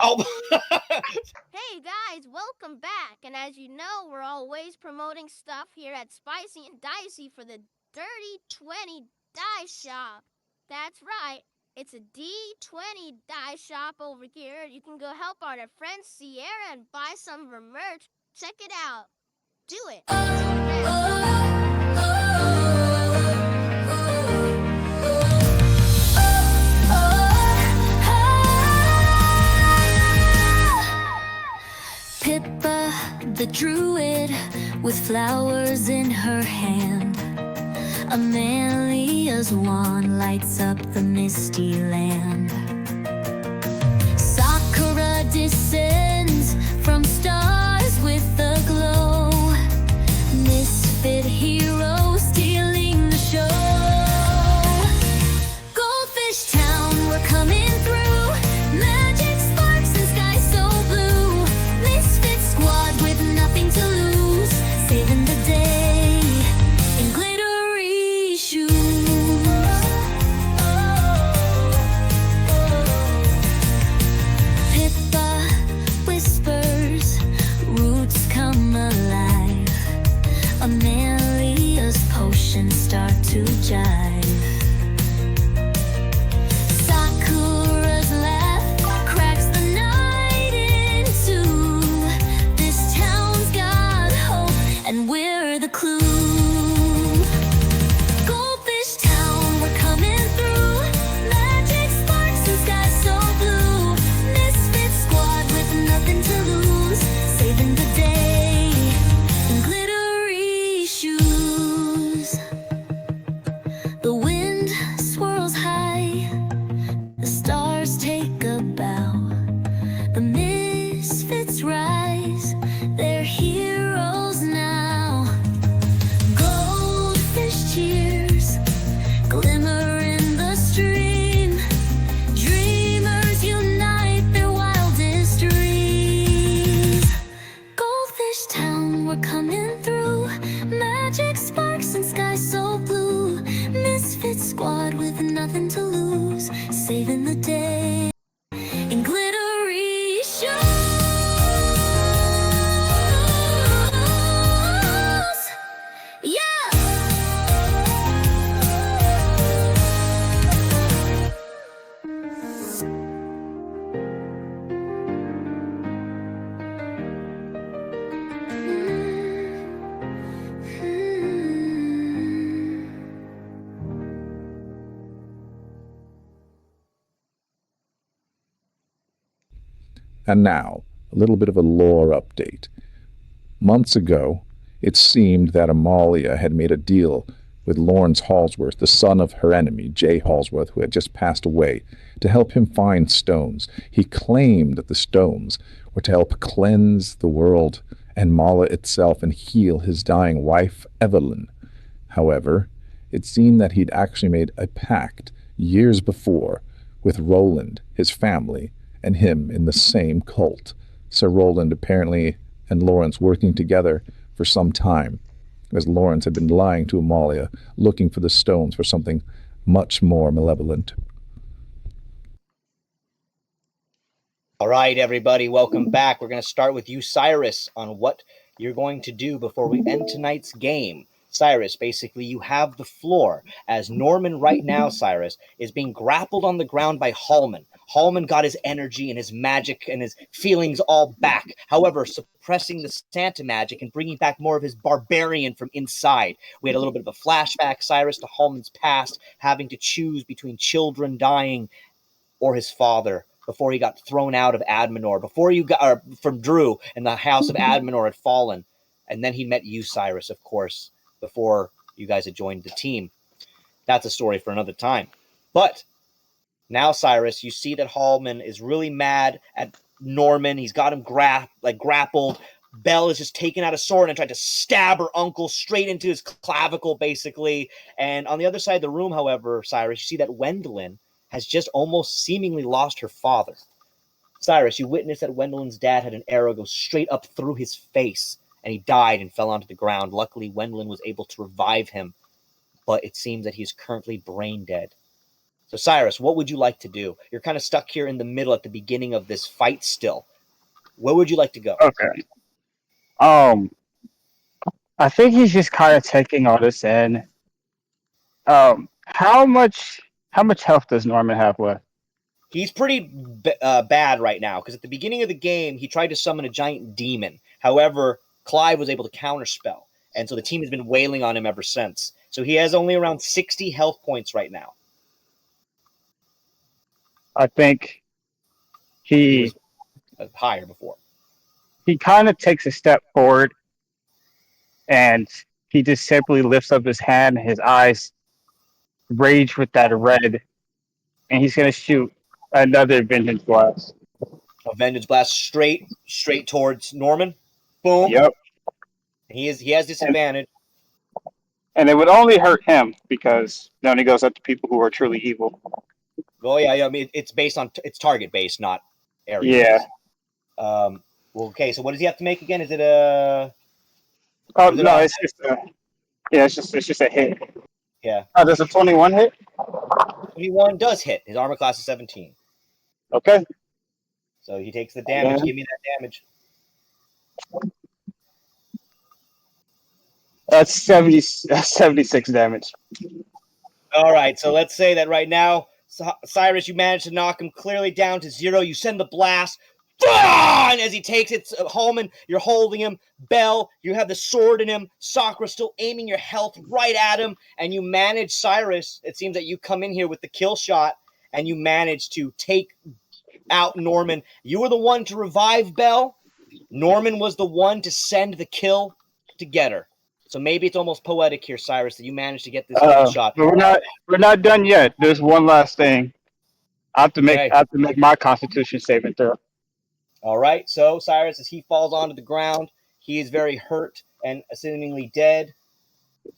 Oh. Hey guys, welcome back. And as you know, we're always promoting stuff here at Spicy and Dicey for the Dirty 20 Die Shop. That's right, it's a D20 Die Shop over here. You can go help out our friend Sierra and buy some of her merch. Check it out. Do it. Pippa, the druid, with flowers in her hand. Amalia's wand lights up the misty land. Sakura descends from stars with a glow. Misfit heroes stealing the show. Goldfish Town, we're coming through. Magic sparks and sky so blue. Misfit squad with nothing to lose. Saving the day in glittery shoes. Pippa whispers, roots come alive. Amalia's potions start to jive. Sakura's laugh cracks the night in two. This town's got hope, and we're the clue. Goldfish Town, we're coming through. Magic sparks and sky so blue. Misfits squad with nothing to lose, saving the day in glittery shows. And now, a little bit of a lore update. Months ago, it seemed that Amalia had made a deal with Lawrence Halsworth, the son of her enemy, Jay Halsworth, who had just passed away, to help him find stones. He claimed that the stones were to help cleanse the world and Malla itself and heal his dying wife, Evelyn. However, it seemed that he'd actually made a pact years before with Roland, his family, and him in the same cult. Sir Roland apparently and Lawrence working together for some time, as Lawrence had been lying to Amalia, looking for the stones for something much more malevolent. All right, everybody, welcome back. We're going to start with you, Sirus, on what you're going to do before we end tonight's game. Sirus, basically, you have the floor, as Norman right now, Sirus, is being grappled on the ground by Halmon. Halmon got his energy and his magic and his feelings all back. However, suppressing the Santa magic and bringing back more of his barbarian from inside. We had a little bit of a flashback, Sirus, to Halmon's past, having to choose between children dying or his father before he got thrown out of Admenor, before you got from Drew and the house of Admenor had fallen. And then he met you, Sirus, of course, before you guys had joined the team. That's a story for another time. But now, Sirus, you see that Halmon is really mad at Norman. He's got him grappled. Belle is just taking out a sword and tried to stab her uncle straight into his clavicle, basically. And on the other side of the room, however, Sirus, you see that Wendeline has just almost seemingly lost her father. Sirus, you witness that Wendeline's dad had an arrow go straight up through his face, and he died and fell onto the ground. Luckily, Wendeline was able to revive him, but it seems that he's currently brain dead. So, Sirus, what would you like to do? You're kind of stuck here in the middle at the beginning of this fight still. Where would you like to go? Okay. I think he's just kind of taking all this in. How much health does Norman have left? He's pretty bad right now, because at the beginning of the game, he tried to summon a giant demon. However, Clive was able to counterspell, and so the team has been wailing on him ever since. So he has only around 60 health points right now. I think he was higher before. He kind of takes a step forward, and he just simply lifts up his hand, his eyes rage with that red, and he's going to shoot another Vengeance Blast. A Vengeance Blast straight towards Norman. Boom. Yep. He has disadvantage. And it would only hurt him, because it only goes up to people who are truly evil. Oh, yeah. I mean, it's based on it's target based, not area. Yeah. Well, okay. So what does he have to make again? Is it a? Oh no, it's just a. Yeah, it's just a hit. Yeah. Oh, does a 21 hit? 21 does hit. His armor class is 17. Okay. So he takes the damage. Yeah. Give me that damage. That's 76 damage. All right. So let's say that right now, Sirus, you managed to knock him clearly down to 0. You send the blast. And as he takes it, Halmon, you're holding him. Belle, you have the sword in him. Sakura still aiming your health right at him. And you manage, Sirus, it seems that you come in here with the kill shot, and you manage to take out Norman. You were the one to revive Belle. Norman was the one to send the kill to get her. So maybe it's almost poetic here, Sirus, that you managed to get this kill shot. But we're not done yet. There's one last thing. I have to make my Constitution saving throw. All right, so Sirus, as he falls onto the ground, he is very hurt and seemingly dead.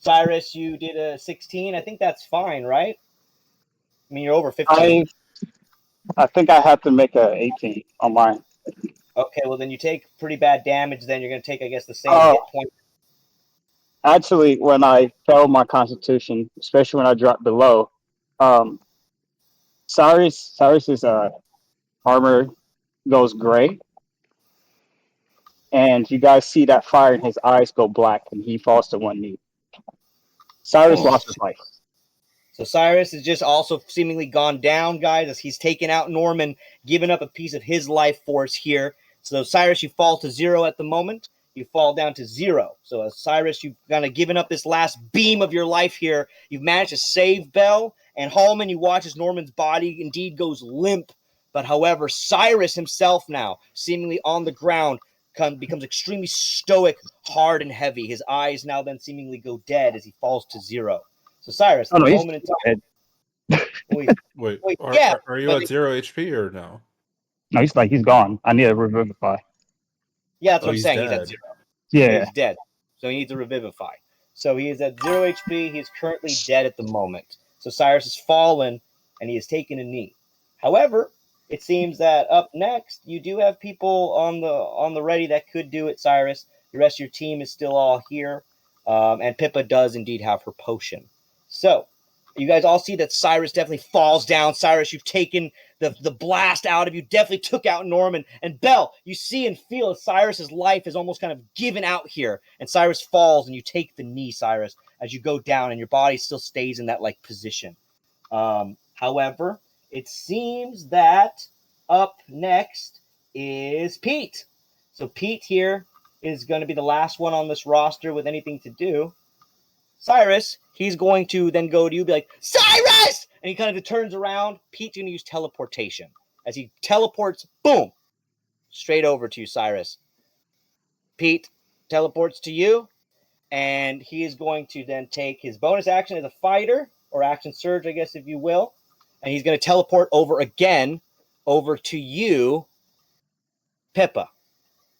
Sirus, you did a 16. I think that's fine, right? I mean, you're over 15. I think I have to make a 18 on mine. Okay, well, then you take pretty bad damage. Then you're going to take, I guess, the same hit point. Actually, when I failed my constitution, especially when I dropped below, um, Cyrus's armor goes gray, and you guys see that fire in his eyes go black, and he falls to one knee. Cyrus lost his life. So Sirus has just also seemingly gone down, guys, as he's taken out Norman, giving up a piece of his life force here. So Cyrus, you fall to 0 at the moment. You fall down to 0. So as Cyrus, you've kind of given up this last beam of your life here. You've managed to save Bell. And Halmon, you watch as Norman's body indeed goes limp. But however, Cyrus himself now, seemingly on the ground, becomes extremely stoic, hard, and heavy. His eyes now then seemingly go dead as he falls to 0. So Cyrus, Oh no, he's moment in time. Wait, are you at 0 HP or no? No, he's gone. I need to revivify. Yeah, that's what I'm he's saying. Dead. He's at 0. Yeah. So he's dead. So he needs to revivify. So he is at 0 HP. He is currently dead at the moment. So Cyrus has fallen and he has taken a knee. However, it seems that up next you do have people on the ready that could do it, Cyrus. The rest of your team is still all here. And Pippa does indeed have her potion. So you guys all see that Cyrus definitely falls down. Cyrus, you've taken the blast out of you, definitely took out Norman. And Bell, you see and feel as Cyrus's life is almost kind of given out here. And Cyrus falls and you take the knee, Cyrus, as you go down and your body still stays in that like position. However, it seems that up next is Pete. So Pete here is going to be the last one on this roster with anything to do. Cyrus, he's going to then go to you, be like, Cyrus! And he kind of turns around. Pete's going to use teleportation. As he teleports, boom, straight over to you, Cyrus. Pete teleports to you, and he is going to then take his bonus action as a fighter, or action surge, I guess, if you will. And he's going to teleport over again, over to you, Pippa.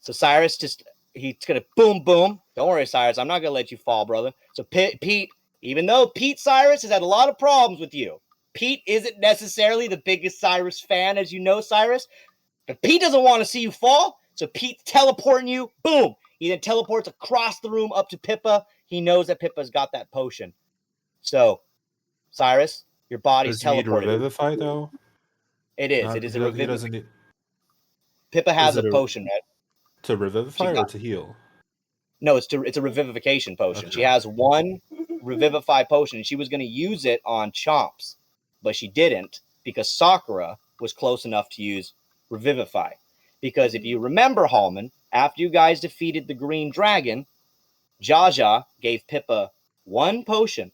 So Cyrus he's going to boom, boom. Don't worry, Cyrus. I'm not going to let you fall, brother. So Pete, even though Pete Cyrus has had a lot of problems with you, Pete isn't necessarily the biggest Cyrus fan, as you know, Cyrus. But Pete doesn't want to see you fall. So Pete's teleporting you. Boom. He then teleports across the room up to Pippa. He knows that Pippa's got that potion. So, Cyrus, your body's teleporting. Does he need Revivify, though? It is. Not, it is a he Revivify. doesn't need... Pippa has a potion, right? To revivify or to heal? No, it's a revivification potion. Okay. She has one revivify potion, and she was going to use it on Chomps, but she didn't because Sakura was close enough to use revivify. Because if you remember, Halmon, after you guys defeated the Green Dragon, Jaja gave Pippa one potion,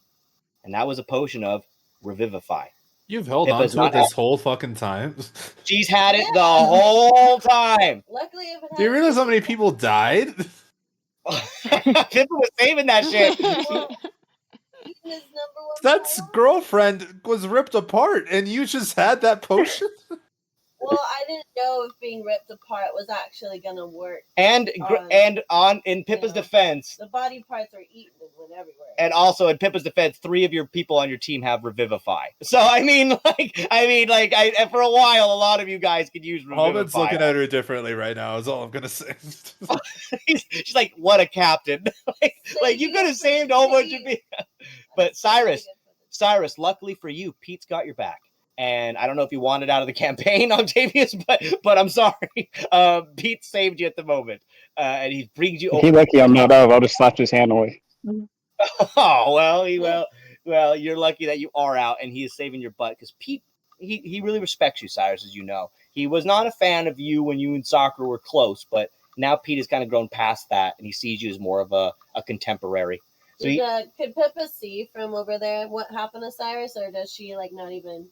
and that was a potion of revivify. You've held Pippa's on to it this whole fucking time. She's had it the whole time. Luckily, if it Do you realize how many people died? Pippa was saving that shit. That's girlfriend was ripped apart, and you just had that potion. Well, I didn't know if being ripped apart was actually gonna work. And in Pippa's defense, the body parts are eaten and went everywhere. And also in Pippa's defense, 3 of your people on your team have Revivify. So I mean, for a while, a lot of you guys could use Revivify. Halmon's looking at her differently right now. Is all I'm gonna say. She's like, "What a captain!" like you could have saved a whole bunch of people. But Cyrus, luckily for you, Pete's got your back. And I don't know if you wanted out of the campaign, Octavius, but I'm sorry. Pete saved you at the moment, and he brings you over. He's lucky I'm not out. I'll just slap his hand away. Oh well, you're lucky that you are out, and he is saving your butt because Pete, he really respects you, Cyrus, as you know. He was not a fan of you when you and Sakura were close, but now Pete has kind of grown past that, and he sees you as more of a contemporary. So could Pippa see from over there what happened to Cyrus, or does she not even?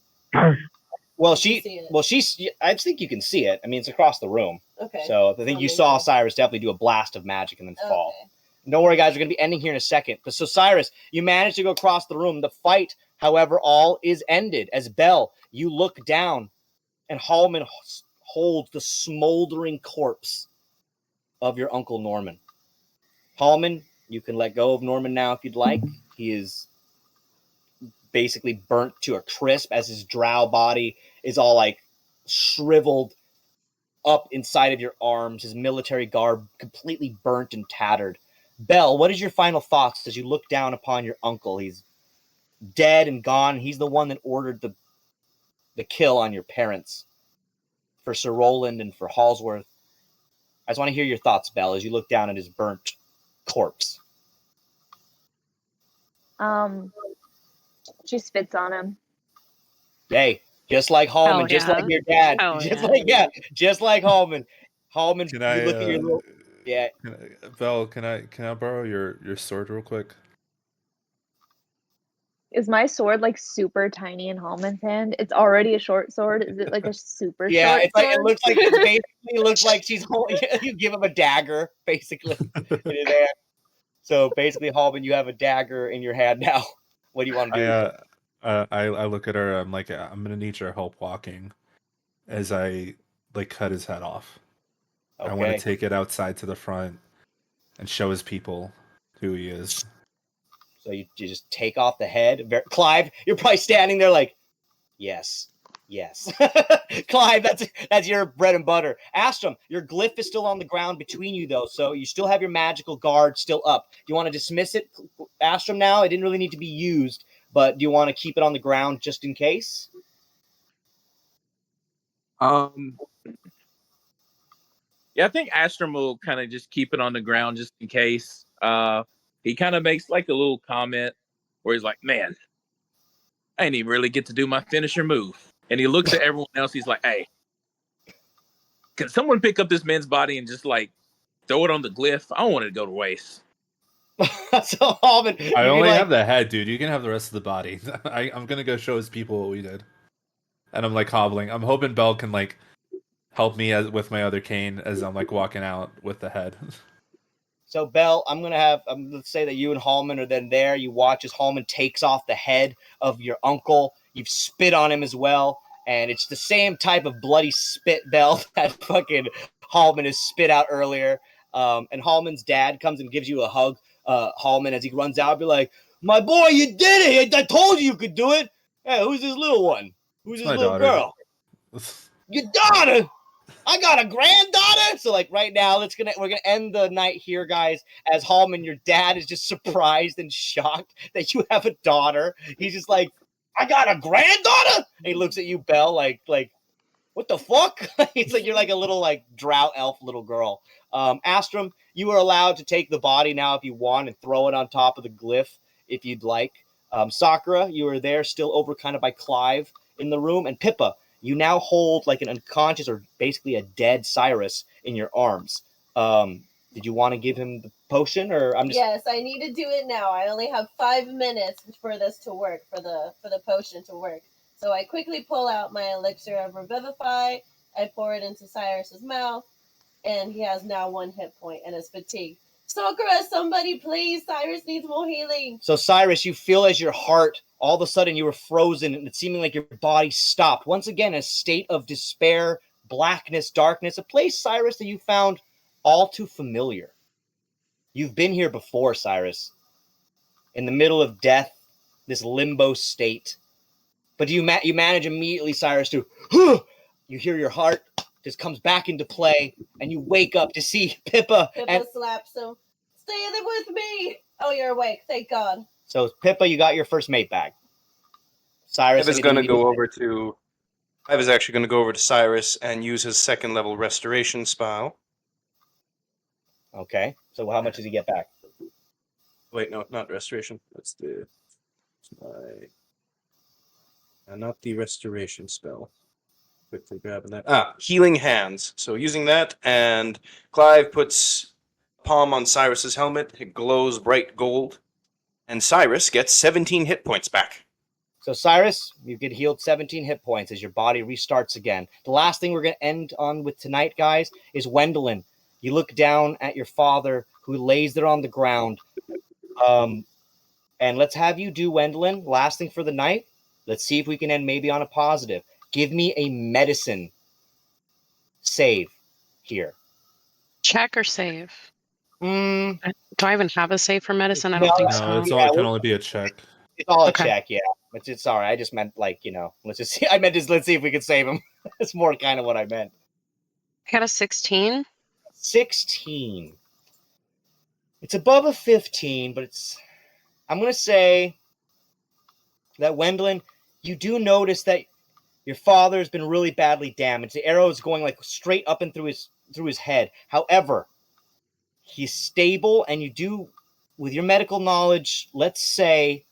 Well, I think you can see it. I mean, it's across the room. Okay. So I think you saw Cyrus definitely do a blast of magic and then fall. Okay. Don't worry, guys. We're going to be ending here in a second. So, Cyrus, you managed to go across the room. The fight, however, all is ended. As Bell, you look down, and Halmon holds the smoldering corpse of your Uncle Norman. Halmon, you can let go of Norman now if you'd like. He is basically burnt to a crisp as his drow body is all shriveled up inside of your arms, his military garb completely burnt and tattered. Belle, what is your final thoughts as you look down upon your uncle? He's dead and gone. He's the one that ordered the kill on your parents for Sir Roland and for Halsworth. I just want to hear your thoughts, Belle, as you look down at his burnt corpse. She spits on him. Hey, just like Halmon, just like your dad. Just like Halmon. Halmon, Can you look at your little... Yeah. Vel, can I borrow your sword real quick? Is my sword like super tiny in Halmon's hand? It's already a short sword. Is it like a super short it's like sword? it looks like it's basically looks like she's holding. You give him a dagger, basically, in his hand. So basically, Halmon, you have a dagger in your hand now. What do you want to do? I look at her. I'm like, I'm gonna need your help walking, as I like cut his head off. I want to take it outside to the front and show his people who he is. So you just take off the head. Clive, you're probably standing there like, yes. Clive, that's your bread and butter. Astrum, your glyph is still on the ground between you, though, so you still have your magical guard still up. Do you want to dismiss it, Astrum, now? It didn't really need to be used, but do you want to keep it on the ground just in case? Yeah, I think Astrum will kind of just keep it on the ground just in case. He kind of makes like a little comment where he's like, man, I didn't even really get to do my finisher move. And he looks at everyone else. He's like, hey, can someone pick up this man's body and just like throw it on the glyph? I don't want it to go to waste. So, Halmon, I only have the head, dude. You can have the rest of the body. I'm going to go show his people what we did. And I'm like hobbling. I'm hoping Belle can like help me with my other cane as I'm like walking out with the head. So, Belle, let's say that you and Halmon are then there. You watch as Halmon takes off the head of your uncle. You've spit on him as well. And it's the same type of bloody spit, Belle, that fucking Halmon has spit out earlier. And Halmon's dad comes and gives you a hug. Halmon, as he runs out, be like, my boy, you did it. I told you could do it. Hey, who's this little one? Who's this little girl? Your daughter. I got a granddaughter. So like right now, we're gonna end the night here, guys. As Halmon, your dad is just surprised and shocked that you have a daughter. He's just like, I got a granddaughter. And he looks at you, Belle, like what the fuck? It's like you're like a little like drow elf little girl. Astrum, you are allowed to take the body now if you want and throw it on top of the glyph if you'd like. Sakura, you are there still over kind of by Clive in the room, and Pippa, you now hold like an unconscious or basically a dead Sirus in your arms. Did you want to give him the potion, or I'm just? Yes, I need to do it now. I only have 5 minutes for this to work, for the potion to work. So I quickly pull out my elixir of Revivify. I pour it into Cyrus's mouth, and he has now 1 hit point and is fatigued. Sakura, somebody please! Cyrus needs more healing. So Cyrus, you feel as your heart, all of a sudden you were frozen and it's seeming like your body stopped. Once again, a state of despair, blackness, darkness, a place, Cyrus, that you found all too familiar. You've been here before, Cyrus. In the middle of death, this limbo state. But you manage immediately, Cyrus, to, you hear your heart just comes back into play, and you wake up to see Pippa. Pippa slaps him. Stay there with me. Oh, you're awake. Thank God. So, Pippa, you got your first mate back. Cyrus Clive is going to go over to. Clive is actually going to go over to Cyrus and use his 2nd level restoration spell. Okay. So, how much does he get back? Wait, no, not restoration. That's not the restoration spell. Quickly grabbing that. Healing hands. So using that, and Clive puts palm on Cyrus's helmet. It glows bright gold, and Cyrus gets 17 hit points back. So Cyrus, you get healed 17 hit points as your body restarts again. The last thing we're going to end on with tonight, guys, is Wendeline. You look down at your father, who lays there on the ground. And let's have you do, Wendeline, last thing for the night. Let's see if we can end maybe on a positive. Give me a medicine save here. Check or save? Do I even have a save for medicine? I don't think so. No, it can only be a check. It's all a check, yeah. It's all right. I just meant like, let's just see. Let's see if we can save him. That's more kind of what I meant. I got a 16. 16. It's above a 15, but I'm going to say that Wendeline, you do notice that your father has been really badly damaged. The arrow is going like straight up and through his head. However, he's stable, and you do, with your medical knowledge, let's say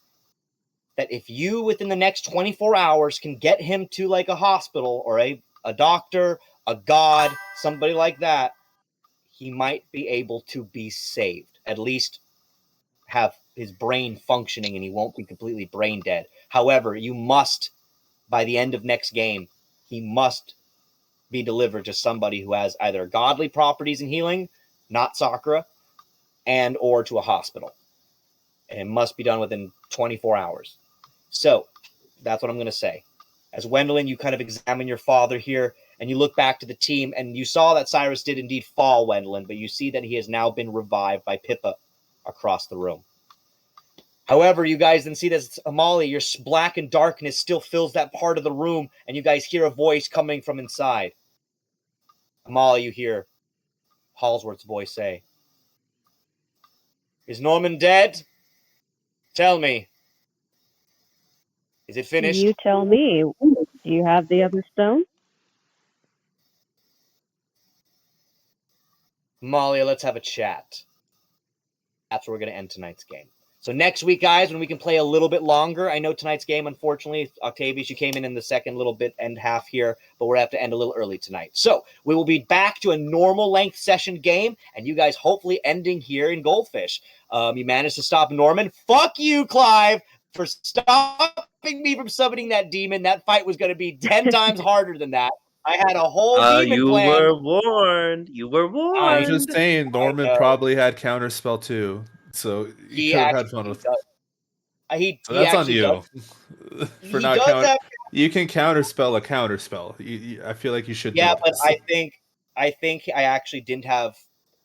that if you, within the next 24 hours, can get him to like a hospital or a doctor, a god, somebody like that, he might be able to be saved. At least have his brain functioning, and he won't be completely brain dead. However, you must, by the end of next game, he must be delivered to somebody who has either godly properties in healing, not Sakura, and or to a hospital. And it must be done within 24 hours. So that's what I'm going to say. As Wendeline, you kind of examine your father here, and you look back to the team, and you saw that Sirus did indeed fall, Wendeline, but you see that he has now been revived by Pippa across the room. However, you guys then see that Amalia, your black and darkness still fills that part of the room, and you guys hear a voice coming from inside. Amalia, you hear Halsworth's voice say, "Is Norman dead? Tell me. Is it finished?" You tell me. Do you have the other stone? Amalia, let's have a chat. That's where we're going to end tonight's game. So next week, guys, when we can play a little bit longer, I know tonight's game, unfortunately, Octavius, you came in the second little bit and half here, but we're going to have to end a little early tonight. So we will be back to a normal length session game, and you guys hopefully ending here in Goldfish. You managed to stop Norman. Fuck you, Clive, for stopping me from summoning that demon. That fight was going to be 10 times harder than that. I had a whole demon You plan. were warned. You were warned. I'm just saying, Norman probably had counterspell too, so he could have had fun with. So that's on you for not counter. You can counterspell a counterspell. I feel like you should. Yeah, do but this. I think I actually didn't have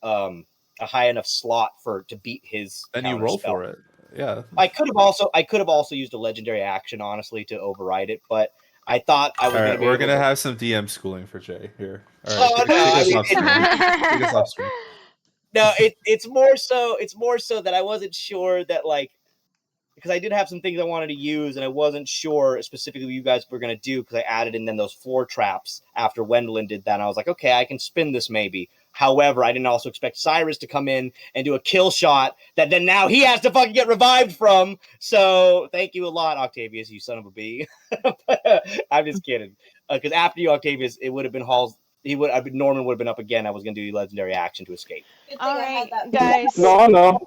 a high enough slot to beat his. Then you roll for it. Yeah. I could have also used a legendary action, honestly, to override it, but I thought I was. All right, we're gonna have some DM schooling for Jay here. All right, take us off stream. No, it's more so that I wasn't sure that, like, because I did have some things I wanted to use, and I wasn't sure specifically what you guys were going to do, because I added in then those 4 traps after Wendeline did that, and I was like, okay, I can spin this maybe. However, I didn't also expect Sirus to come in and do a kill shot that then now he has to fucking get revived from. So thank you a lot, Octavius, you son of a bee. I'm just kidding. Because after you, Octavius, it would have been Hall's. Norman would have been up again. I was going to do legendary action to escape. All right, guys. No.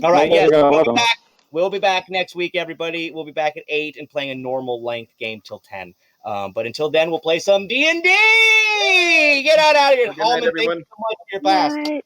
All right, No, yes, no, we'll no. be back. We'll be back next week, everybody. We'll be back at 8 and playing a normal length game till 10. But until then, we'll play some D&D. Get out of here. Good night, everyone. Thank you so much for your pass.